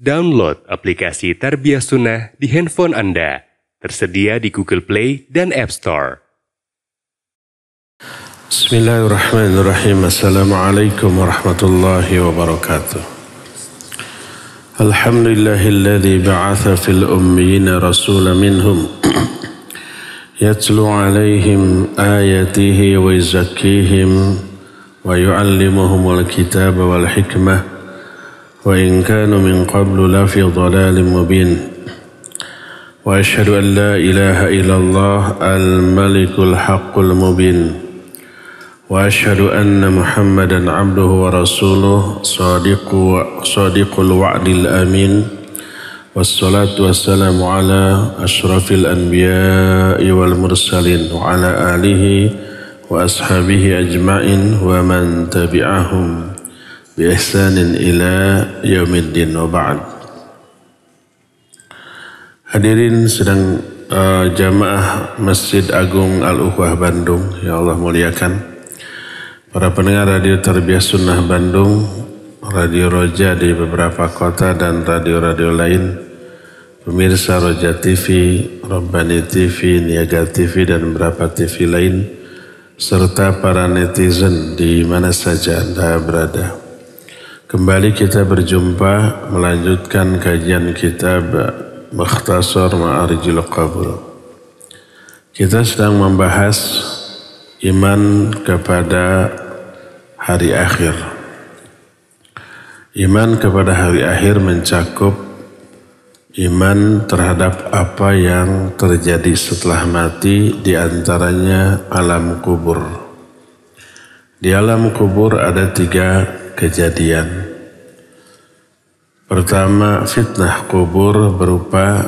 Download aplikasi Tarbiyah Sunnah di handphone Anda. Tersedia di Google Play dan App Store. Bismillahirrahmanirrahim. Assalamualaikum warahmatullahi wabarakatuh. Alhamdulillahilladzi ba'atha fil ummiyina rasulan minhum yatlu alaihim ayatihi wa yuzakkihim wa yu'allimuhumul kitaba wal hikmah wa in kanu min qablu lafi dhalalin mubin. Wa asyhadu an la ilaha illallah al-malikul haqqul mubin. Wa asyhadu anna Muhammadan abduhu wa rasuluh sadiqul wa'dil amin. Wassalatu wassalamu ala asyrafil anbiya'i wal mursalin wa ala alihi wa ashabihi ajma'in wa man tabi'ahum bi ihsanin ila yaumiddin wa ba'd. Hadirin sedang jamaah Masjid Agung Al-Ukhwah Bandung, ya Allah muliakan. Para pendengar Radio Tarbiyah Sunnah Bandung, Radio Roja di beberapa kota dan radio-radio lain, pemirsa Roja TV, Rabbani TV, Niaga TV dan beberapa TV lain, serta para netizen di mana saja Anda berada. Kembali kita berjumpa melanjutkan kajian kitab Mukhtasar Ma'arijil Qabul. Kita sedang membahas iman kepada hari akhir. Iman kepada hari akhir mencakup iman terhadap apa yang terjadi setelah mati, di antaranya alam kubur. Di alam kubur ada 3 kejadian. Pertama, fitnah kubur berupa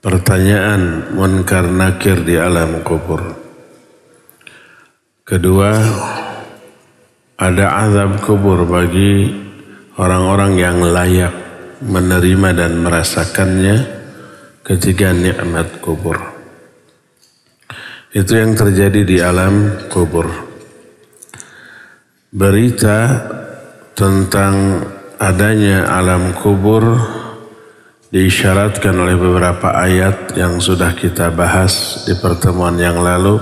pertanyaan munkar nakir di alam kubur. Kedua, ada azab kubur bagi orang-orang yang layak menerima dan merasakannya. Ketiga, nikmat kubur. Itu yang terjadi di alam kubur. Berita tentang adanya alam kubur diisyaratkan oleh beberapa ayat yang sudah kita bahas di pertemuan yang lalu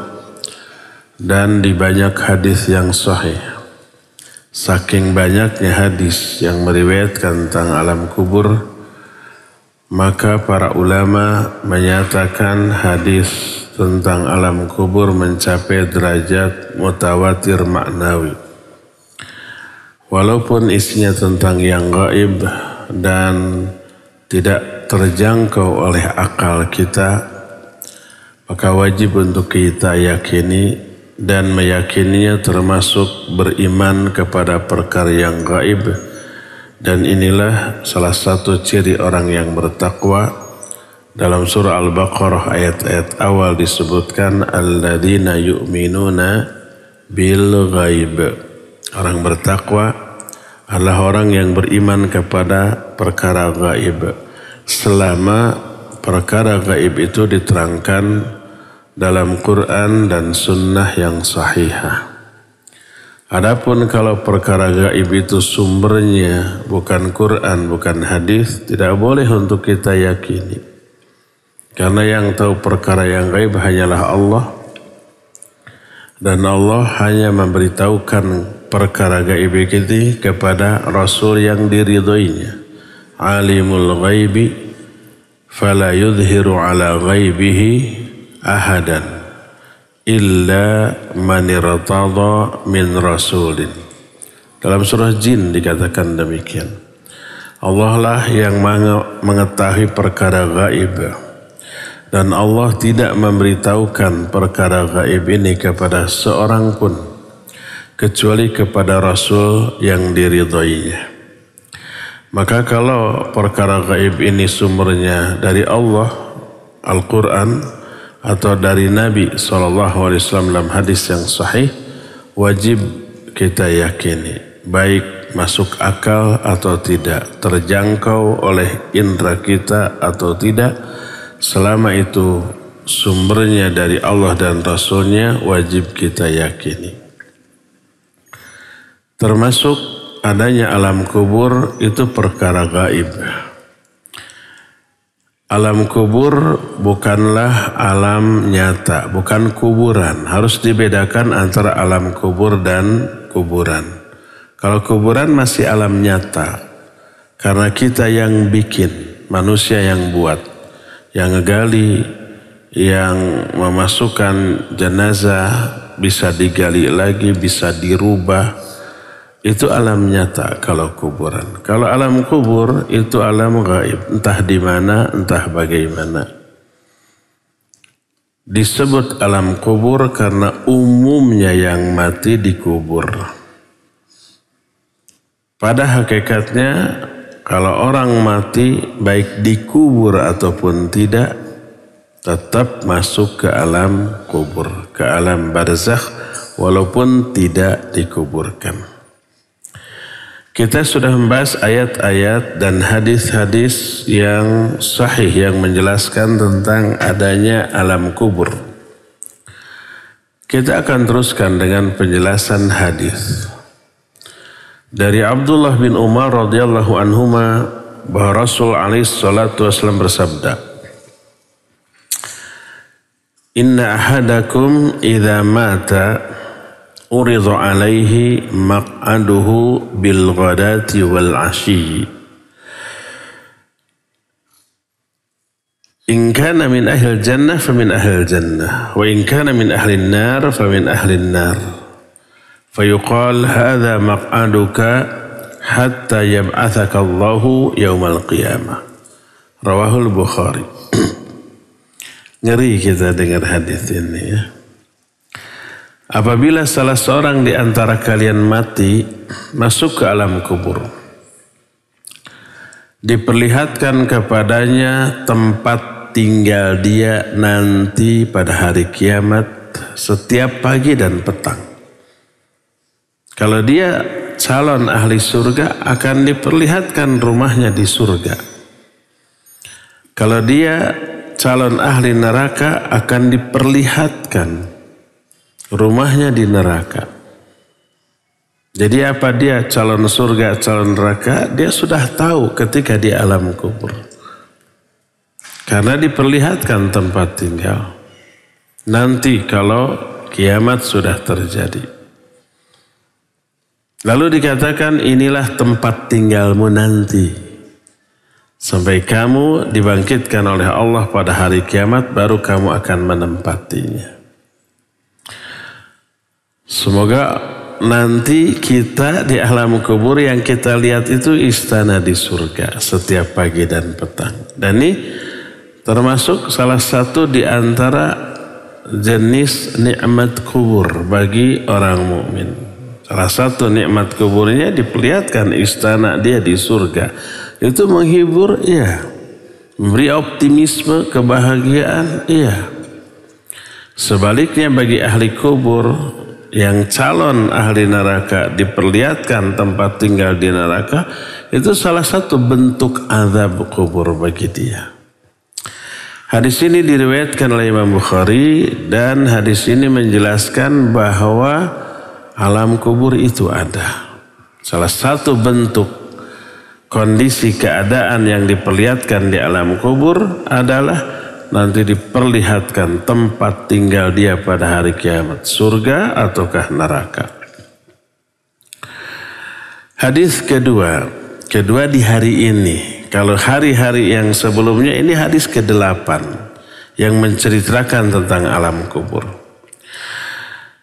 dan di banyak hadis yang sahih. Saking banyaknya hadis yang meriwayatkan tentang alam kubur, maka para ulama menyatakan hadis tentang alam kubur mencapai derajat mutawatir maknawi. Walaupun isinya tentang yang gaib dan tidak terjangkau oleh akal kita, maka wajib untuk kita yakini dan meyakininya, termasuk beriman kepada perkara yang gaib. Dan inilah salah satu ciri orang yang bertakwa. Dalam surah Al-Baqarah ayat-ayat awal disebutkan alladzina yu'minuna bil ghaib. Orang bertakwa adalah orang yang beriman kepada perkara gaib, selama perkara gaib itu diterangkan dalam Quran dan sunnah yang sahihah. Adapun kalau perkara gaib itu sumbernya bukan Quran, bukan hadis, tidak boleh untuk kita yakini. Karena yang tahu perkara yang gaib hanyalah Allah. Dan Allah hanya memberitahukan perkara gaib ini kepada Rasul yang diridhoinya. Alimul ghaibi fala yudhiru ala ghaibihi ahadan illa man irtada min rasulin. Dalam surah Jin dikatakan demikian. Allah lah yang mengetahui perkara gaib. Dan Allah tidak memberitahukan perkara gaib ini kepada seorang pun, kecuali kepada Rasul yang diridhoinya. Maka kalau perkara gaib ini sumbernya dari Allah, Al-Quran, atau dari Nabi SAW dalam hadis yang sahih, wajib kita yakini, baik masuk akal atau tidak, terjangkau oleh indera kita atau tidak. Selama itu sumbernya dari Allah dan Rasulnya, wajib kita yakini. Termasuk adanya alam kubur itu perkara gaib. Alam kubur bukanlah alam nyata, bukan kuburan. Harus dibedakan antara alam kubur dan kuburan. Kalau kuburan masih alam nyata, karena kita yang bikin, manusia yang buat, yang ngegali, yang memasukkan jenazah, bisa digali lagi, bisa dirubah. Itu alam nyata kalau kuburan. Kalau alam kubur itu alam gaib, entah di mana, entah bagaimana. Disebut alam kubur karena umumnya yang mati dikubur. Pada hakikatnya kalau orang mati baik dikubur ataupun tidak, tetap masuk ke alam kubur, ke alam barzakh walaupun tidak dikuburkan. Kita sudah membahas ayat-ayat dan hadis-hadis yang sahih yang menjelaskan tentang adanya alam kubur. Kita akan teruskan dengan penjelasan hadis. Dari Abdullah bin Umar radhiyallahu anhuma bahwa Rasul alaihi salatu wasallam bersabda, "Inna ahadakum idza mata uridha alaihi maq'aduhu bil ghadati wal 'ashyi. In kana min ahli jannah famin ahli jannah wa in kana min ahli nar famin ahli nar. Fayuqal hadha maq'aduka hatta yab'athaka Allahu yaumal qiyamah." Rawahul Bukhari. Ngeri kita dengar hadis ini ya. Apabila salah seorang di antara kalian mati, masuk ke alam kubur, diperlihatkan kepadanya tempat tinggal dia nanti pada hari kiamat setiap pagi dan petang. Kalau dia calon ahli surga, akan diperlihatkan rumahnya di surga. Kalau dia calon ahli neraka, akan diperlihatkan rumahnya di neraka. Jadi apa dia calon surga, calon neraka, dia sudah tahu ketika di alam kubur. Karena diperlihatkan tempat tinggal. Nanti kalau kiamat sudah terjadi. Lalu dikatakan inilah tempat tinggalmu nanti. Sampai kamu dibangkitkan oleh Allah pada hari kiamat, baru kamu akan menempatinya. Semoga nanti kita di alam kubur yang kita lihat itu istana di surga setiap pagi dan petang. Dan ini termasuk salah satu di antara jenis nikmat kubur bagi orang mukmin. Salah satu nikmat kuburnya diperlihatkan istana dia di surga. Itu menghibur, iya. Memberi optimisme, kebahagiaan, iya. Sebaliknya bagi ahli kubur, yang calon ahli neraka diperlihatkan tempat tinggal di neraka, itu salah satu bentuk azab kubur bagi dia. Hadis ini diriwayatkan oleh Imam Bukhari dan hadis ini menjelaskan bahwa alam kubur itu ada. Salah satu bentuk kondisi keadaan yang diperlihatkan di alam kubur adalah nanti diperlihatkan tempat tinggal dia pada hari kiamat, surga ataukah neraka. Hadis kedua di hari ini. Kalau hari-hari yang sebelumnya ini hadis ke-8 yang menceritakan tentang alam kubur.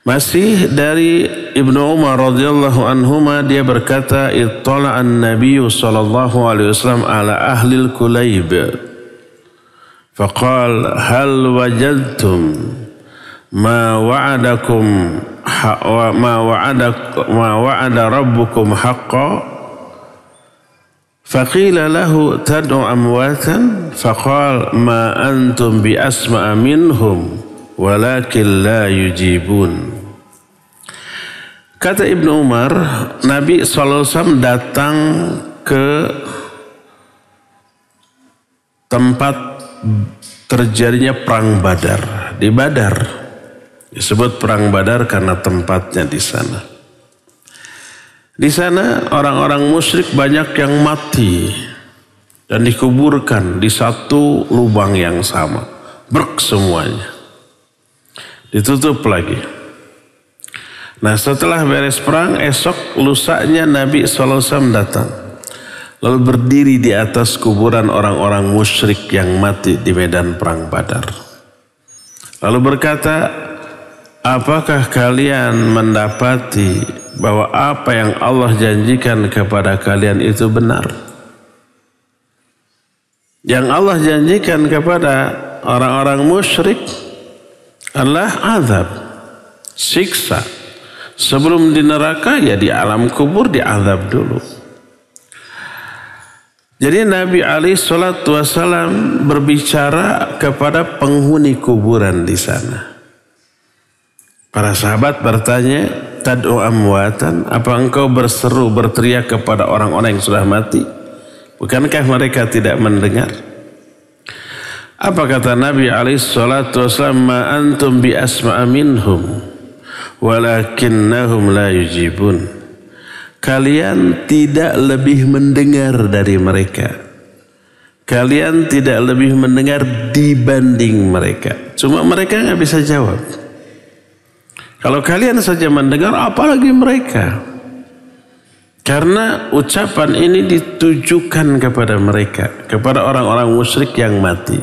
Masih dari Ibnu Umar radhiyallahu anhuma, dia berkata, "Ittala'an Nabiyyu sallallahu alaihi wasallam ala ahlil Kulayb. Faqal hal wajadtum ma wa'ada rabbukum haqqan? Faqila lahu tad'u amwatan? Faqal ma antum bi asma'a minhum walakin la yujibun." Kata Ibnu Umar, Nabi SAW datang ke tempat terjadinya perang Badar. Di Badar disebut perang Badar karena tempatnya di sana. Di sana orang-orang musyrik banyak yang mati dan dikuburkan di satu lubang yang sama. Brek semuanya. Ditutup lagi. Nah setelah beres perang, esok lusanya Nabi SAW datang. Lalu berdiri di atas kuburan orang-orang musyrik yang mati di medan perang Badar. Lalu berkata, apakah kalian mendapati bahwa apa yang Allah janjikan kepada kalian itu benar? Yang Allah janjikan kepada orang-orang musyrik adalah azab, siksa. Sebelum di neraka ya di alam kubur diazab dulu. Jadi Nabi SAW berbicara kepada penghuni kuburan di sana. Para sahabat bertanya, tad'u amwatan, apa engkau berseru berteriak kepada orang-orang yang sudah mati? Bukankah mereka tidak mendengar? Apa kata Nabi SAW? Ma antum bi asma'a minhum walakinnahum la yujibun. Kalian tidak lebih mendengar dari mereka. Kalian tidak lebih mendengar dibanding mereka. Cuma mereka nggak bisa jawab. Kalau kalian saja mendengar, apalagi mereka. Karena ucapan ini ditujukan kepada mereka, kepada orang-orang musyrik yang mati.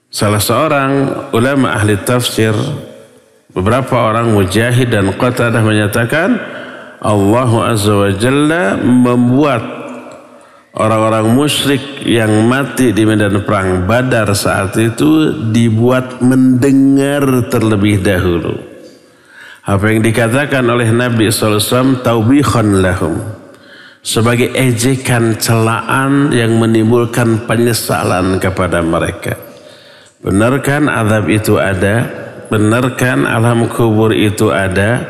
Salah seorang ulama ahli tafsir, beberapa orang Mujahid dan Qatadah menyatakan Allah Azza wa Jalla membuat orang-orang musyrik yang mati di medan perang Badar saat itu dibuat mendengar terlebih dahulu. Apa yang dikatakan oleh Nabi SAW taubikhan lahum, sebagai ejekan celaan yang menimbulkan penyesalan kepada mereka. Benarkan azab itu ada? Benarkan alam kubur itu ada?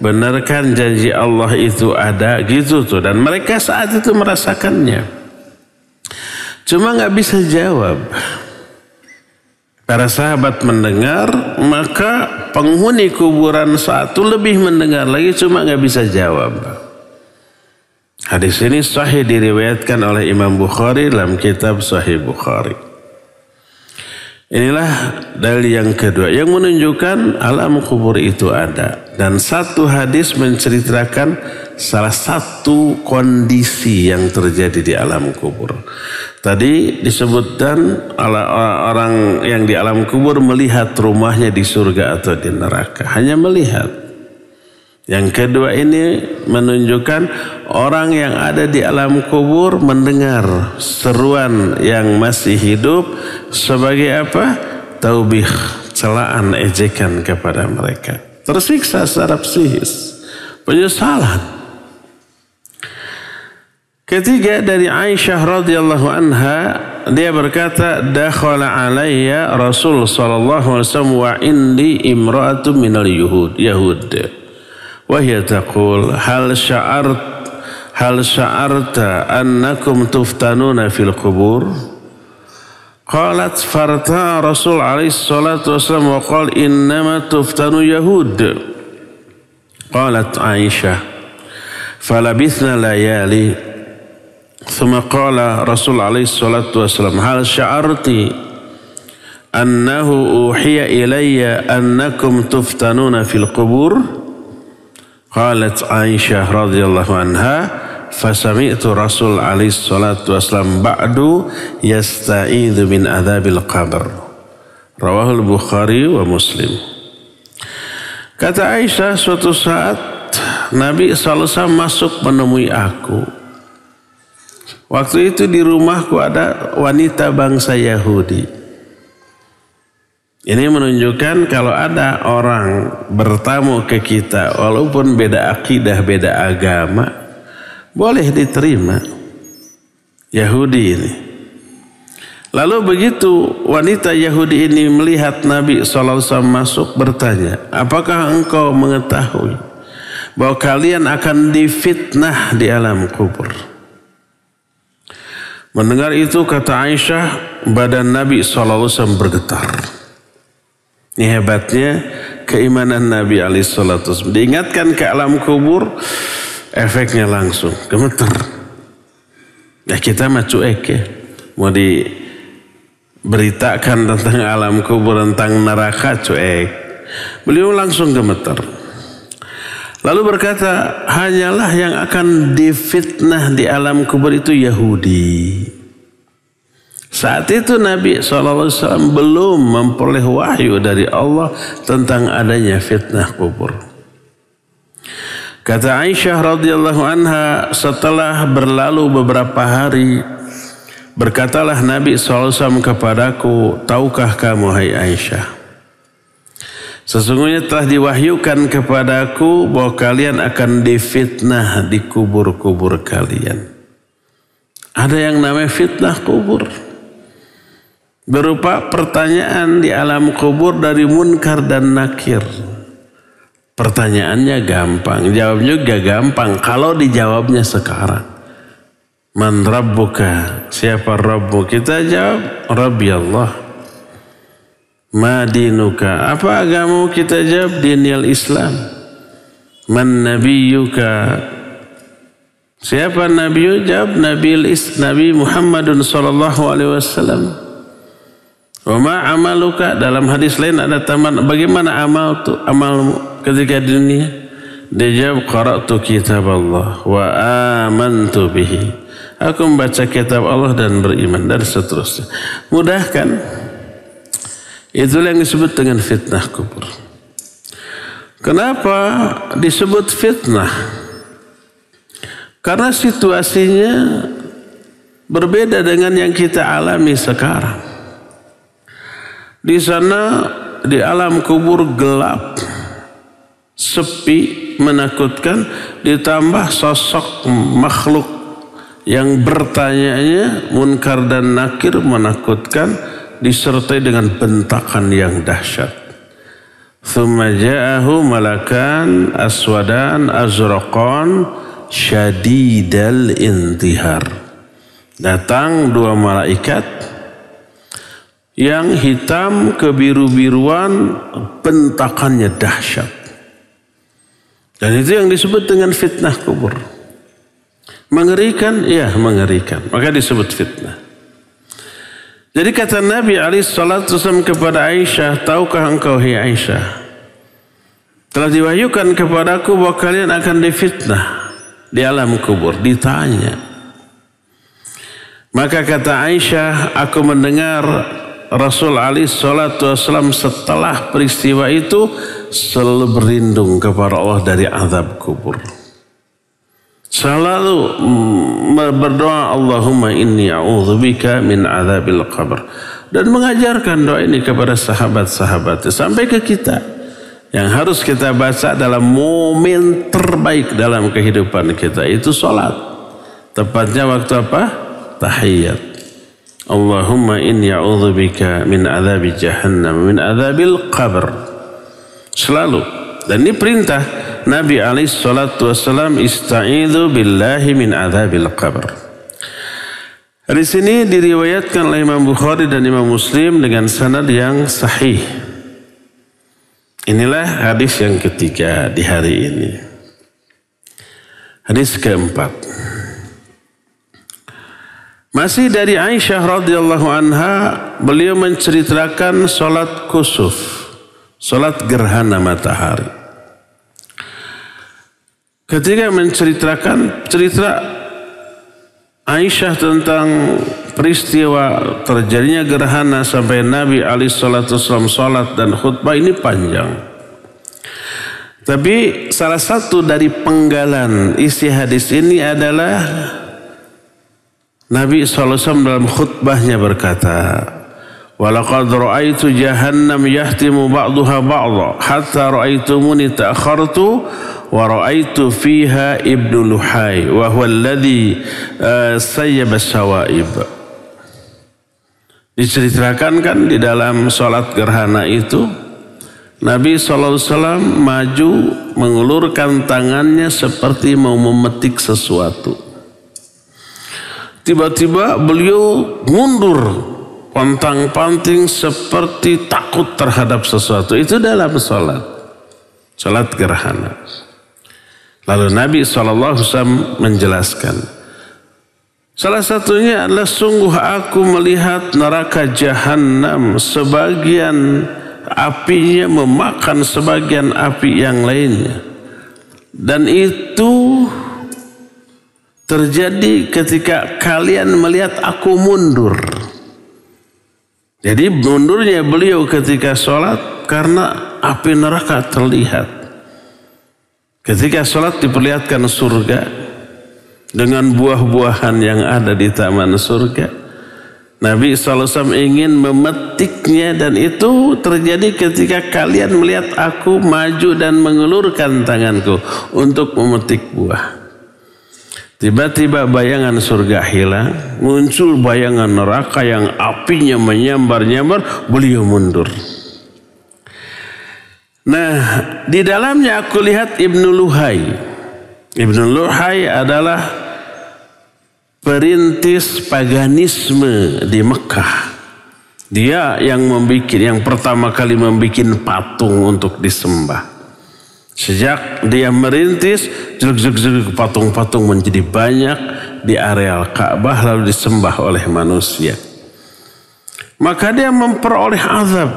Benarkan janji Allah itu ada? Gitu tuh. Dan mereka saat itu merasakannya. Cuma gak bisa jawab. Para sahabat mendengar, maka penghuni kuburan satu lebih mendengar lagi, cuma gak bisa jawab. Hadis ini sahih diriwayatkan oleh Imam Bukhari dalam kitab Sahih Bukhari. Inilah dalil yang kedua yang menunjukkan alam kubur itu ada. Dan satu hadis menceritakan salah satu kondisi yang terjadi di alam kubur. Tadi disebutkan orang yang di alam kubur melihat rumahnya di surga atau di neraka. Hanya melihat. Yang kedua ini menunjukkan orang yang ada di alam kubur mendengar seruan yang masih hidup sebagai apa? Taubih, celaan, ejekan kepada mereka. Tersiksa secara psikis, penyesalan. Ketiga dari Aisyah radhiyallahu anha, dia berkata, dakhala alayya Rasul sallallahu alaihi wasallam wa indi imra'atun minal Yahud. وهي تقول هل شعرت أنكم تفتنون في القبور قالت فارتاع رسول عليه الصلاة والسلام وقال إنما تفتن يهود قالت عائشة فلبثنا ليالي ثم قال رسول عليه الصلاة والسلام هل شعرت أنه أوحي إلي أنكم تفتنون في القبور قالت عائشة رضي الله عنها فسمعت رسول عليه الصلاة والسلام بعد يستعيذ من عذاب القبر رواه البخاري ومسلم. Kata Aisyah, suatu saat Nabi SAW masuk menemui aku. Waktu itu di rumahku ada wanita bangsa Yahudi. Ini menunjukkan kalau ada orang bertamu ke kita walaupun beda akidah, beda agama, boleh diterima. Yahudi ini. Lalu begitu wanita Yahudi ini melihat Nabi SAW masuk, bertanya, apakah engkau mengetahui bahwa kalian akan difitnah di alam kubur? Mendengar itu kata Aisyah, badan Nabi SAW bergetar. Ini hebatnya keimanan Nabi alaihissalatu. Diingatkan ke alam kubur, efeknya langsung gemeter. Ya kita mah cuek ya. Mau diberitakan tentang alam kubur, tentang neraka cuek. Beliau langsung gemeter. Lalu berkata, hanyalah yang akan difitnah di alam kubur itu Yahudi. Saat itu Nabi SAW belum memperoleh wahyu dari Allah tentang adanya fitnah kubur. Kata Aisyah radhiyallahu anha, setelah berlalu beberapa hari, berkatalah Nabi SAW kepadaku, tahukah kamu hai Aisyah, sesungguhnya telah diwahyukan kepadaku bahwa kalian akan difitnah di kubur-kubur kalian. Ada yang namanya fitnah kubur. Berupa pertanyaan di alam kubur dari munkar dan nakir. Pertanyaannya gampang, jawabnya juga gampang kalau dijawabnya sekarang. Man rabbuka? Siapa Rabbu? Kita jawab, Rabbi Allah. Ma dinuka? Apa agamamu? Kita jawab, dinil Islam. Man nabiyuka? Siapa Nabi? Jawab, Nabi Muhammadun sallallahu alaihi wasallam. Wa ma amaluka? Dalam hadis lain ada tambahan, bagaimana amalmu ketika di dunia? Dia jawab, qara'tu kitab Allah wa amantu bihi. Aku membaca kitab Allah dan beriman, dan seterusnya. Mudah kan? Itulah yang disebut dengan fitnah kubur. Kenapa disebut fitnah? Karena situasinya berbeda dengan yang kita alami sekarang. Di sana di alam kubur gelap, sepi, menakutkan, ditambah sosok makhluk yang bertanyanya munkar dan nakir, menakutkan, disertai dengan bentakan yang dahsyat. Thumma ja'ahu malakan aswadan azraqan syadidal intihar. Datang dua malaikat yang hitam kebiru-biruan, bentakannya dahsyat. Dan itu yang disebut dengan fitnah kubur. Mengerikan? Ya, mengerikan. Maka disebut fitnah. Jadi kata Nabi SAW kepada Aisyah, tahukah engkau hai Aisyah, telah diwahyukan kepadaku bahwa kalian akan difitnah di alam kubur. Ditanya. Maka kata Aisyah, aku mendengar Rasul SAW setelah peristiwa itu selalu berlindung kepada Allah dari azab kubur. Selalu berdoa, Allahumma inni a'udzubika min azabil qabr. Dan mengajarkan doa ini kepada sahabat-sahabatnya sampai ke kita. Yang harus kita baca dalam momen terbaik dalam kehidupan kita, itu sholat. Tepatnya waktu apa? Tahiyat. Allahumma inni a'udzubika min azabi jahannam, min azabil qabr. Selalu. Dan ini perintah Nabi SAW, ista'idhu billahi min azabil qabr. Di sini diriwayatkan oleh Imam Bukhari dan Imam Muslim dengan sanad yang sahih. Inilah hadis yang ketiga di hari ini. Hadis keempat. Masih dari Aisyah radhiyallahu anha, beliau menceritakan salat kusuf, salat gerhana matahari. Ketika menceritakan cerita Aisyah tentang peristiwa terjadinya gerhana sampai Nabi SAW salat dan khutbah, ini panjang. Tapi salah satu dari penggalan isi hadis ini adalah Nabi SAW dalam khutbahnya berkata, walaqad ra'aitu jahannam yahtimu ba'duha ba'dha hatta ra'aitumuni ta'akhartu wa ra'aitu fiha ibnu Luhai wa huwa alladhi sayyaba sawaib. Diceritakan kan di dalam salat gerhana itu Nabi SAW maju mengulurkan tangannya seperti mau memetik sesuatu. Tiba-tiba beliau mundur pontang-panting seperti takut terhadap sesuatu. Itu dalam salat. salat gerhana. Lalu Nabi SAW menjelaskan, salah satunya adalah sungguh aku melihat neraka jahanam sebagian apinya memakan sebagian api yang lainnya. Dan itu terjadi ketika kalian melihat aku mundur. Jadi mundurnya beliau ketika sholat karena api neraka terlihat. Ketika sholat diperlihatkan surga dengan buah-buahan yang ada di taman surga. Nabi SAW ingin memetiknya dan itu terjadi ketika kalian melihat aku maju dan mengulurkan tanganku untuk memetik buah. Tiba-tiba bayangan surga hilang, muncul bayangan neraka yang apinya menyambar-nyambar, beliau mundur. Nah, di dalamnya aku lihat Ibnu Luhai. Ibnu Luhai adalah perintis paganisme di Mekah. Dia yang pertama kali membuat patung untuk disembah. Sejak dia merintis, patung-patung menjadi banyak di areal Ka'bah lalu disembah oleh manusia. Maka dia memperoleh azab.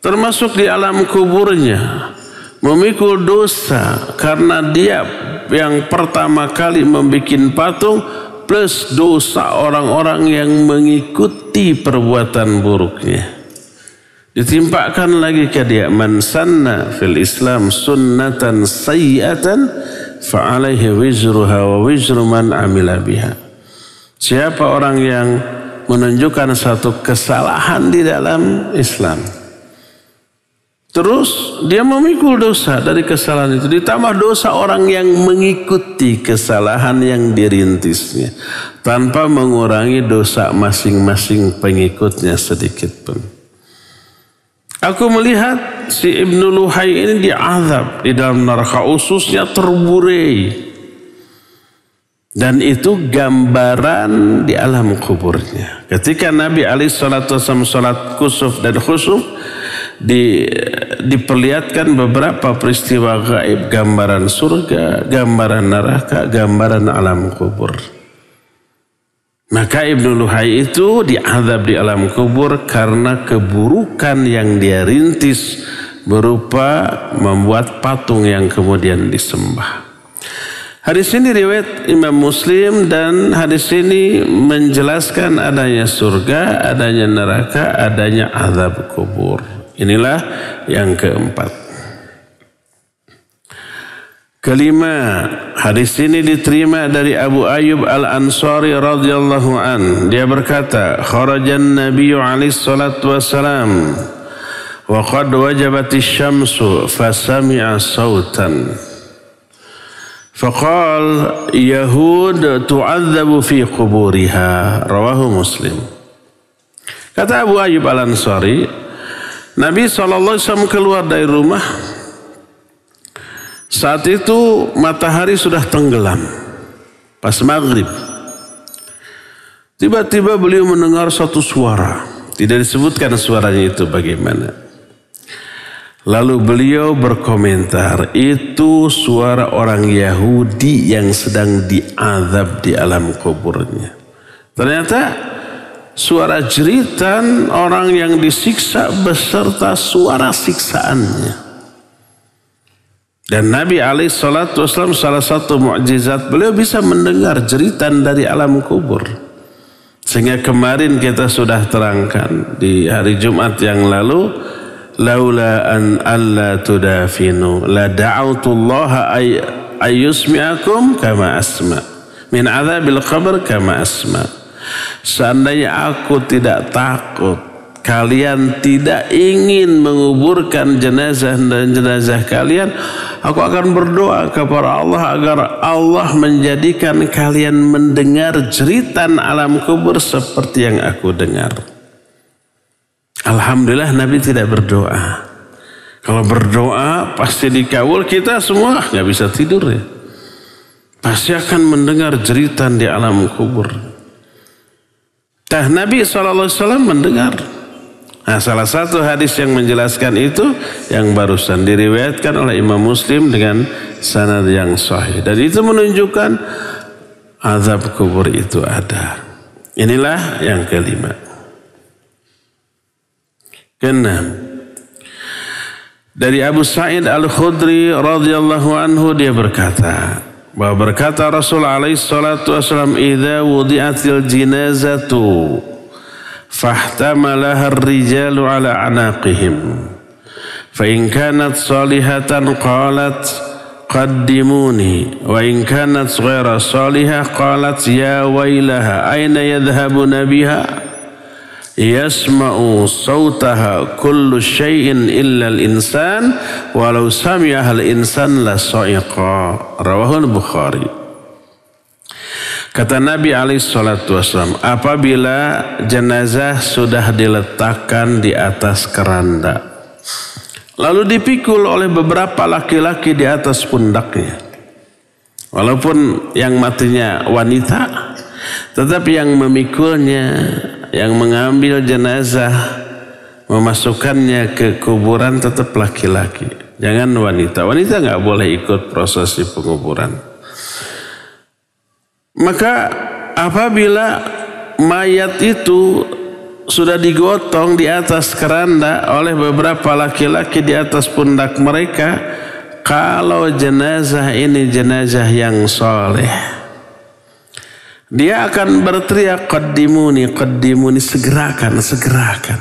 Termasuk di alam kuburnya, memikul dosa karena dia yang pertama kali membuat patung plus dosa orang-orang yang mengikuti perbuatan buruknya. Ditimpakan lagi ke dia, man sanna fil Islam sunnatan sayyi'atan fa alaihi wizruha wa wizru man amila biha. Siapa orang yang menunjukkan satu kesalahan di dalam Islam, terus dia memikul dosa dari kesalahan itu. Ditambah dosa orang yang mengikuti kesalahan yang dirintisnya. Tanpa mengurangi dosa masing-masing pengikutnya sedikit pun. Aku melihat si Ibnu Luhai ini diazab di dalam neraka, ususnya terburai. Dan itu gambaran di alam kuburnya. Ketika Nabi SAW sholat kusuf dan khusuf, diperlihatkan beberapa peristiwa gaib, gambaran surga, gambaran neraka, gambaran alam kubur. Maka Ibnu Luhai itu diazab di alam kubur karena keburukan yang dia rintis berupa membuat patung yang kemudian disembah. Hadis ini riwayat Imam Muslim dan hadis ini menjelaskan adanya surga, adanya neraka, adanya azab kubur. Inilah yang keempat. Kelima, hadis ini diterima dari Abu Ayyub Al-Ansari radhiyallahu an. Dia berkata, kharajan Nabi alaihi salatu wassalam wa qad wajabatis syamsu fasami'a sautan. Faqal Yahud tu'adzabu fi quburiha. Rawahu Muslim. Kata Abu Ayyub Al-Ansari, Nabi SAW keluar dari rumah. Saat itu matahari sudah tenggelam. Pas maghrib. Tiba-tiba beliau mendengar satu suara. Tidak disebutkan suaranya itu bagaimana. Lalu beliau berkomentar, itu suara orang Yahudi yang sedang diazab di alam kuburnya. Ternyata suara jeritan orang yang disiksa beserta suara siksaannya. Dan Nabi SAW salah satu mukjizat beliau bisa mendengar jeritan dari alam kubur. Sehingga kemarin kita sudah terangkan di hari Jumat yang lalu, laula an alla tudafinu la da'autullaha ayyusmi'akum kama asma min azabil qabr kama asma. Seandainya aku tidak takut, kalian tidak ingin menguburkan jenazah dan jenazah kalian, aku akan berdoa kepada Allah agar Allah menjadikan kalian mendengar jeritan alam kubur seperti yang aku dengar. Alhamdulillah Nabi tidak berdoa. Kalau berdoa pasti dikabul, kita semua nggak bisa tidur ya. Pasti akan mendengar jeritan di alam kubur. Nabi SAW mendengar. Nah, salah satu hadis yang menjelaskan itu yang barusan diriwayatkan oleh Imam Muslim dengan sanad yang sahih. Dan itu menunjukkan azab kubur itu ada. Inilah yang kelima. Keenam, dari Abu Sa'id Al-Khudri radhiyallahu anhu dia berkata, bahwa berkata Rasul alaihi salatu wasallam, "Idza wudi'atil jinazatu fahtamalaha ar-rijalu ala anaqihim fa in kanat salihatan qalat qaddimuni wa in kanat ghaira salihah qalat ya wailaha aina yadhhabuna biha yasma'u sautaha kullu syai'in illa al-insan walau sami'aha al-insan la sa'iqa." Rawahul Bukhari. Kata Nabi SAW, apabila jenazah sudah diletakkan di atas keranda, lalu dipikul oleh beberapa laki-laki di atas pundaknya, walaupun yang matinya wanita, tetapi yang memikulnya, yang mengambil jenazah, memasukkannya ke kuburan tetap laki-laki, jangan wanita. Wanita nggak boleh ikut prosesi penguburan. Maka apabila mayat itu sudah digotong di atas keranda oleh beberapa laki-laki di atas pundak mereka, kalau jenazah ini jenazah yang soleh, dia akan berteriak qaddimuni, qaddimuni, segerakan, segerakan.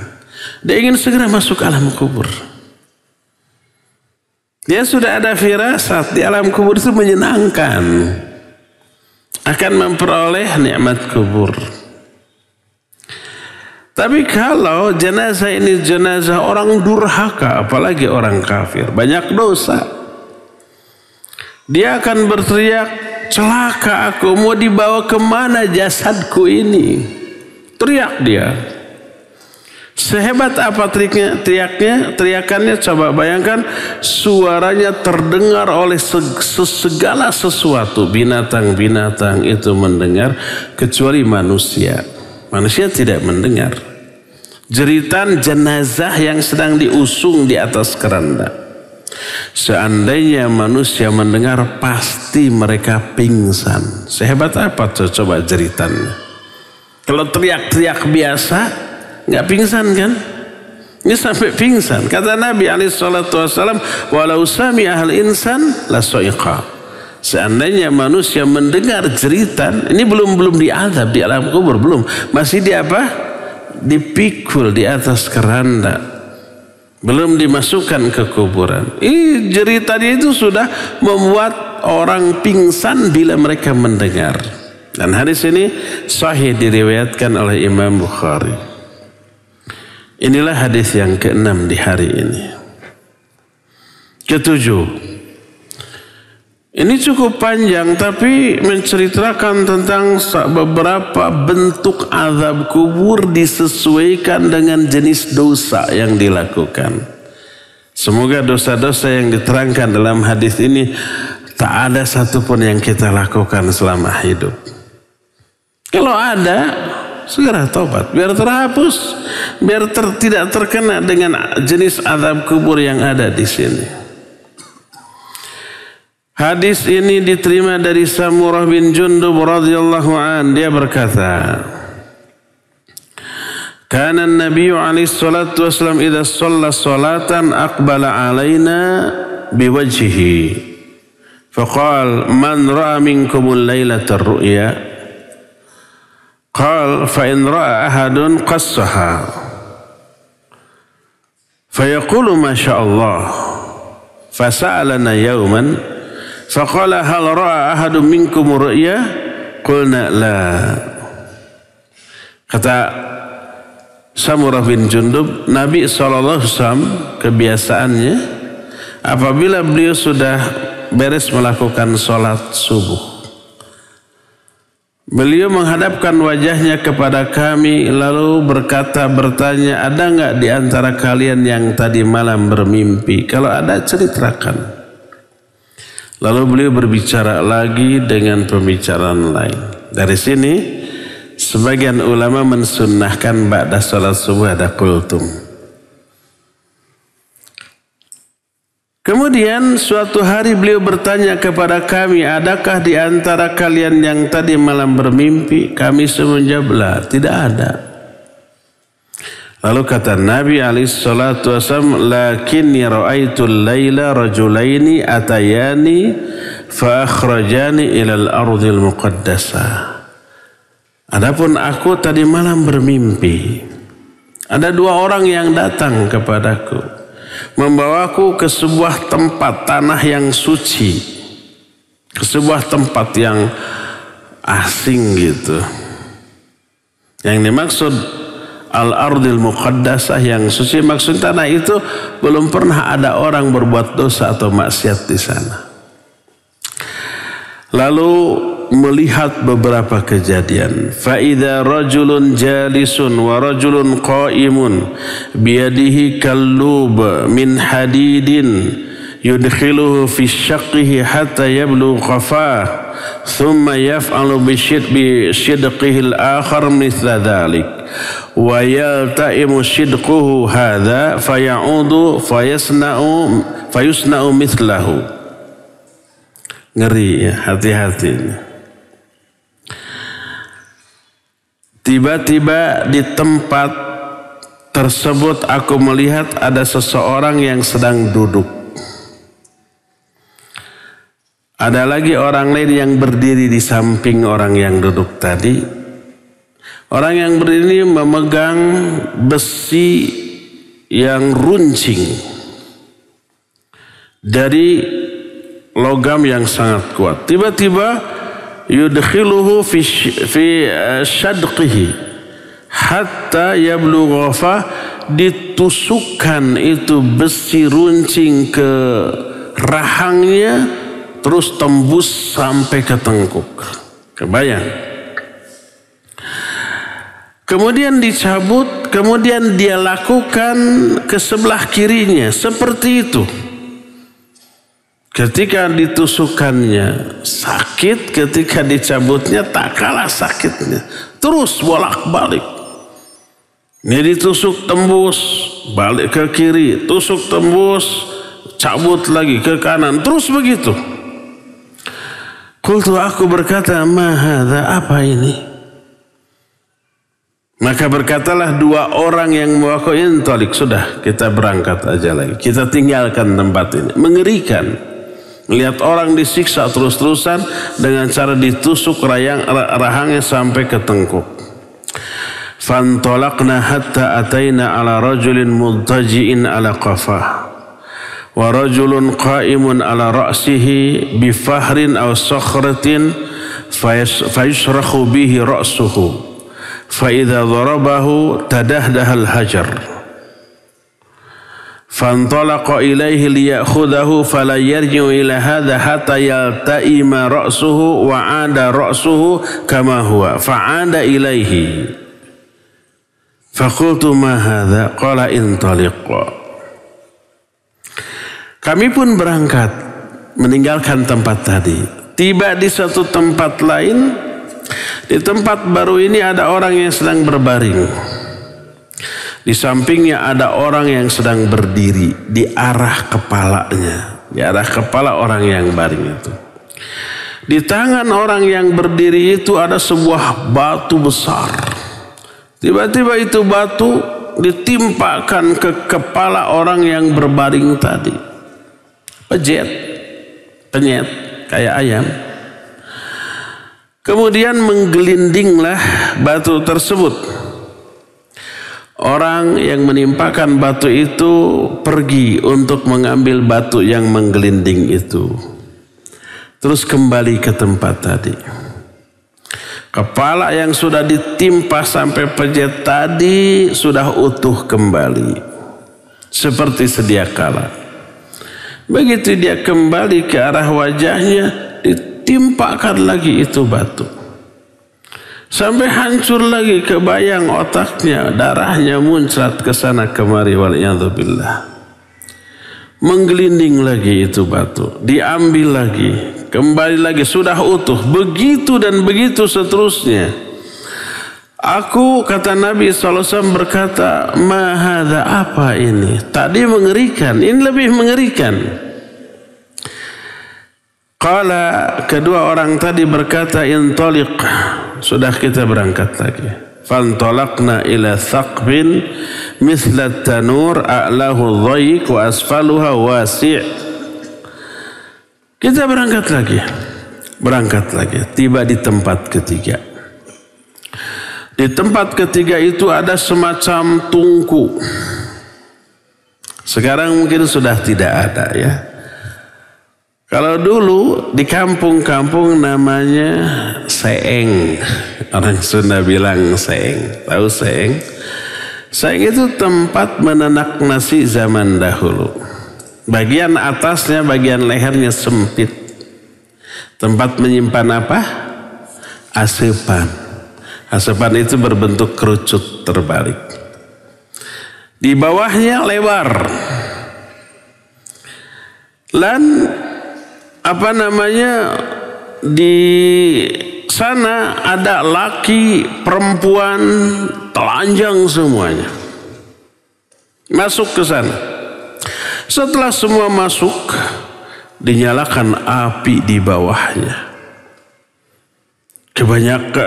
Dia ingin segera masuk alam kubur. Dia sudah ada firasat di alam kubur itu menyenangkan, akan memperoleh nikmat kubur. Tapi kalau jenazah ini jenazah orang durhaka, apalagi orang kafir, banyak dosa, dia akan berteriak, celaka aku, mau dibawa kemana jasadku ini? Teriak dia. Sehebat apa teriakannya, coba bayangkan, suaranya terdengar oleh segala sesuatu. Binatang-binatang itu mendengar, kecuali manusia. Manusia tidak mendengar. Jeritan jenazah yang sedang diusung di atas keranda. Seandainya manusia mendengar, pasti mereka pingsan. Sehebat apa coba jeritannya? Kalau teriak-teriak biasa, nggak pingsan kan? Ini sampai pingsan. Kata Nabi SAW, walau sami'ahal insan la so'iqa. Seandainya manusia mendengar jeritan, ini belum diazab di alam kubur, belum. Masih di apa? Dipikul di atas keranda. Belum dimasukkan ke kuburan. Ini jeritan itu sudah membuat orang pingsan bila mereka mendengar. Dan hadis ini sahih diriwayatkan oleh Imam Bukhari. Inilah hadis yang ke-6 di hari ini. Ketujuh. Ini cukup panjang tapi menceritakan tentang beberapa bentuk azab kubur disesuaikan dengan jenis dosa yang dilakukan. Semoga dosa-dosa yang diterangkan dalam hadis ini tak ada satupun yang kita lakukan selama hidup. Kalau ada, segera tobat, biar terhapus, biar tidak terkena dengan jenis azab kubur yang ada di sini. Hadis ini diterima dari Samurah bin Jundub radhiyallahu an. Dia berkata, "Kana an-nabiy alaihi salatu wasallam idza shalla salatan aqbala alaina biwajhihi. Faqala man ra'a minkumul lailata ar-ru'ya?" قال فإن رأى أحد قصها فيقول ما شاء الله فسألنا يوما فقال هل رأى أحد منكم رؤيا قلنا لا. Kata Samurah bin Jundub, Nabi SAW kebiasaannya apabila beliau sudah beres melakukan sholat subuh, beliau menghadapkan wajahnya kepada kami lalu bertanya, ada enggak di antara kalian yang tadi malam bermimpi? Kalau ada, ceritakan. Lalu beliau berbicara lagi dengan pembicaraan lain. Dari sini sebagian ulama mensunnahkan ba'da salat subuh ada qultum. Kemudian suatu hari beliau bertanya kepada kami, adakah di antara kalian yang tadi malam bermimpi? Kami semua menjawab, la, tidak ada. Lalu kata Nabi SAW, lakinni ra'aitul laila rajulaini atayani fa akhrajani ilal ardil muqaddasah. Adapun aku tadi malam bermimpi, ada dua orang yang datang kepadaku, membawaku ke sebuah tempat tanah yang suci, ke sebuah tempat yang asing gitu. Yang dimaksud al-ardil muqaddasah, yang suci, maksud tanah itu belum pernah ada orang berbuat dosa atau maksiat di sana. Lalu melihat beberapa kejadian. Fa'idha rajulun jalisun wa rajulun qa'imun biyadihi kallub min hadidin yudkhiluhu fi syaqqihi hatta yablugh qafah thumma yaf'alu bisyidqihi al-akhar mithla dhalik wa yalta'imu syidquhu hadha faya'udu fayusna'u mithlahu. Ngeri ya, hati-hati. Tiba-tiba di tempat tersebut aku melihat ada seseorang yang sedang duduk. Ada lagi orang lain yang berdiri di samping orang yang duduk tadi. Orang yang berdiri ini memegang besi yang runcing dari logam yang sangat kuat. Tiba-tiba yudkhiluhu fi syadqihi hatta yablugha qafah, ditusukkan itu besi runcing ke rahangnya terus tembus sampai ke tengkuk. Kebayang? Kemudian dicabut, kemudian dia lakukan ke sebelah kirinya seperti itu. Ketika ditusukkannya sakit, ketika dicabutnya tak kalah sakitnya. Terus bolak-balik. Ini ditusuk tembus, balik ke kiri, tusuk tembus, cabut lagi ke kanan, terus begitu. Qultu, aku berkata, ma hadza, apa ini? Maka berkatalah dua orang yang membawaku, intalik, sudah kita berangkat aja lagi. Kita tinggalkan tempat ini. Mengerikan. Melihat orang disiksa terus-terusan dengan cara ditusuk rahangnya sampai ke tengkuk. Fantolakna hatta ataina ala rajulin mudtaji'in ala qafah. Wa rajulun qa'imun ala ra'sihi bifahrin aw sakhratin fayushrakhu bihi ra'suhu. Fa idza darabahu tadahdahal hajar. Fantalaqa ilaihi liya'khudahu fala yarji'u ila hadha hatta yalta'ima ra'suhu wa 'ada ra'suhu kama huwa fa'ada ilaihi. Faqultu ma hadha? Qala intaliq. Kami pun berangkat meninggalkan tempat tadi. Tiba di satu tempat lain. Di tempat baru ini ada orang yang sedang berbaring. Di sampingnya ada orang yang sedang berdiri di arah kepalanya. Di arah kepala orang yang baring itu. Di tangan orang yang berdiri itu ada sebuah batu besar. Tiba-tiba itu batu ditimpakan ke kepala orang yang berbaring tadi. Penyet, kayak ayam. Kemudian menggelindinglah batu tersebut. Orang yang menimpakan batu itu pergi untuk mengambil batu yang menggelinding itu. Terus kembali ke tempat tadi. Kepala yang sudah ditimpa sampai pejet tadi sudah utuh kembali. Seperti sedia kala. Begitu dia kembali ke arah wajahnya, ditimpakan lagi itu batu. Sampai hancur lagi, kebayang otaknya, darahnya muncrat ke sana kemari, waliyadzubillah. Menggelinding lagi itu batu, diambil lagi, kembali lagi, sudah utuh. Begitu dan begitu seterusnya. Aku, kata Nabi SAW, berkata, ma hadza, apa ini? Tadi mengerikan, ini lebih mengerikan. Qala, kedua orang tadi berkata, intaliq, sudah kita berangkat lagi. Fantalaqna ila thaqbin mithla tanur a'lahu dhayiq wa asfaluha wasi'. Kita berangkat lagi. Tiba di tempat ketiga. Di tempat ketiga itu ada semacam tungku. Sekarang mungkin sudah tidak ada ya. Kalau dulu di kampung-kampung namanya seeng. Orang Sunda bilang seeng. Tahu seeng? Seeng itu tempat menanak nasi zaman dahulu. Bagian atasnya, bagian lehernya sempit. Tempat menyimpan apa? Asepan. Asepan itu berbentuk kerucut terbalik. Di bawahnya lebar. Dan di sana ada laki, perempuan, telanjang semuanya. Masuk ke sana. Setelah semua masuk, dinyalakan api di bawahnya.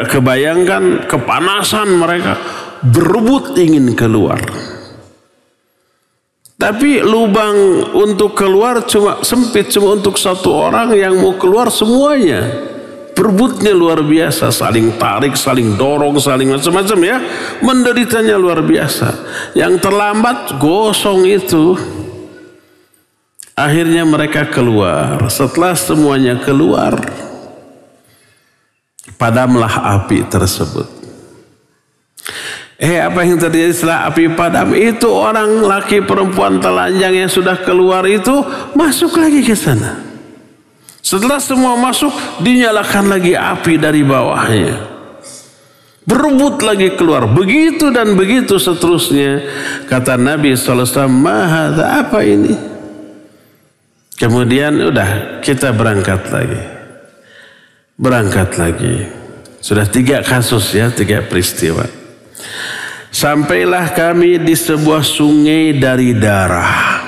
Kebayangkan kepanasan mereka, berebut ingin keluar. Tapi lubang untuk keluar cuma sempit, cuma untuk satu orang yang mau keluar semuanya. Berebutnya luar biasa, saling tarik, saling dorong, saling macam-macam ya. Menderitanya luar biasa. Yang terlambat gosong itu. Akhirnya mereka keluar. Setelah semuanya keluar, padamlah api tersebut. Apa yang terjadi setelah api padam? Itu orang laki perempuan telanjang yang sudah keluar itu masuk lagi ke sana. Setelah semua masuk, dinyalakan lagi api dari bawahnya. Berebut lagi keluar. Begitu dan begitu seterusnya. Kata Nabi SAW, "Mahadha, apa ini?" Kemudian udah kita berangkat lagi. Sudah 3 kasus ya, 3 peristiwa. Sampailah kami di sebuah sungai dari darah.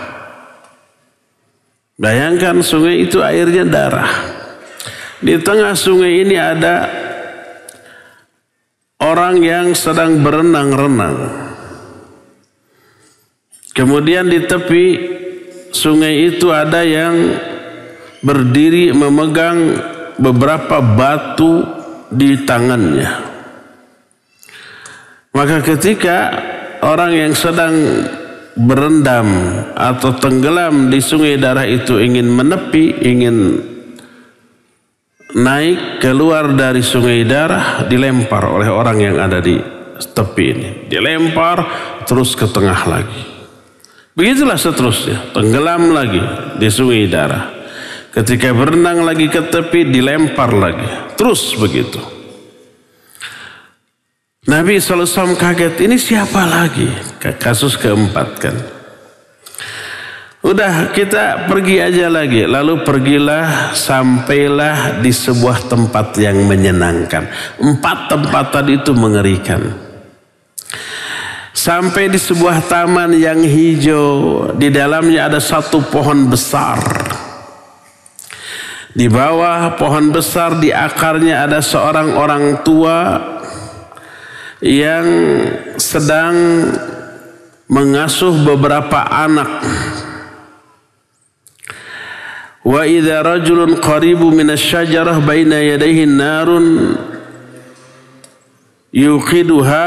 Bayangkan sungai itu airnya darah. Di tengah sungai ini ada orang yang sedang berenang-renang. Kemudian di tepi sungai itu ada yang berdiri memegang beberapa batu di tangannya. Maka ketika orang yang sedang berendam atau tenggelam di sungai darah itu ingin menepi, ingin naik keluar dari sungai darah, dilempar oleh orang yang ada di tepi ini. Dilempar terus ke tengah lagi. Begitulah seterusnya, tenggelam lagi di sungai darah. Ketika berenang lagi ke tepi, dilempar lagi. Terus begitu. Nabi SAW kaget, ini siapa lagi? Kasus keempat kan. Udah kita pergi aja lagi. Lalu pergilah, sampailah di sebuah tempat yang menyenangkan. 4 tempat tadi itu mengerikan. Sampai di sebuah taman yang hijau. Di dalamnya ada satu pohon besar. Di bawah pohon besar, di akarnya ada seorang orang tua yang sedang mengasuh beberapa anak. Wa idza rajulun qaribu minasy-syajarah baina yadayhi narun yuqiduha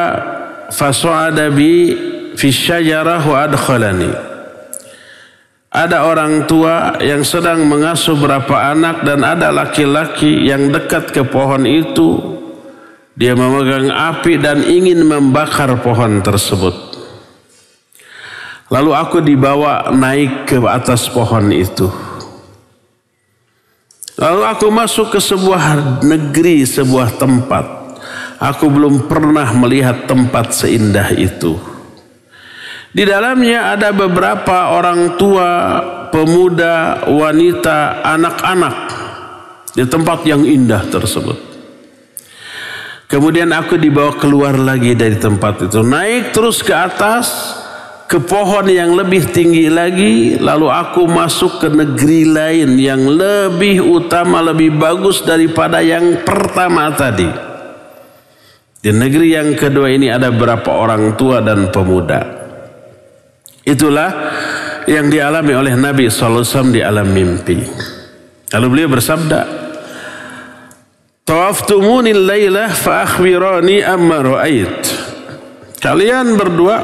fasa'ada bi fi syajarah wa adkhalani. Ada orang tua yang sedang mengasuh beberapa anak dan ada laki-laki yang dekat ke pohon itu. Dia memegang api dan ingin membakar pohon tersebut. Lalu aku dibawa naik ke atas pohon itu. Lalu aku masuk ke sebuah negeri, sebuah tempat. Aku belum pernah melihat tempat seindah itu. Di dalamnya ada beberapa orang tua, pemuda, wanita, anak-anak. Di tempat yang indah tersebut. Kemudian aku dibawa keluar lagi dari tempat itu. Naik terus ke atas. ke pohon yang lebih tinggi lagi, lalu aku masuk ke negeri lain yang lebih utama, lebih bagus daripada yang pertama tadi. Di negeri yang kedua ini ada berapa orang tua dan pemuda. Itulah yang dialami oleh Nabi SAW di alam mimpi. Lalu beliau bersabda, "Tawaftumunil lailah fa akhbirani amma ra'ait." Kalian berdua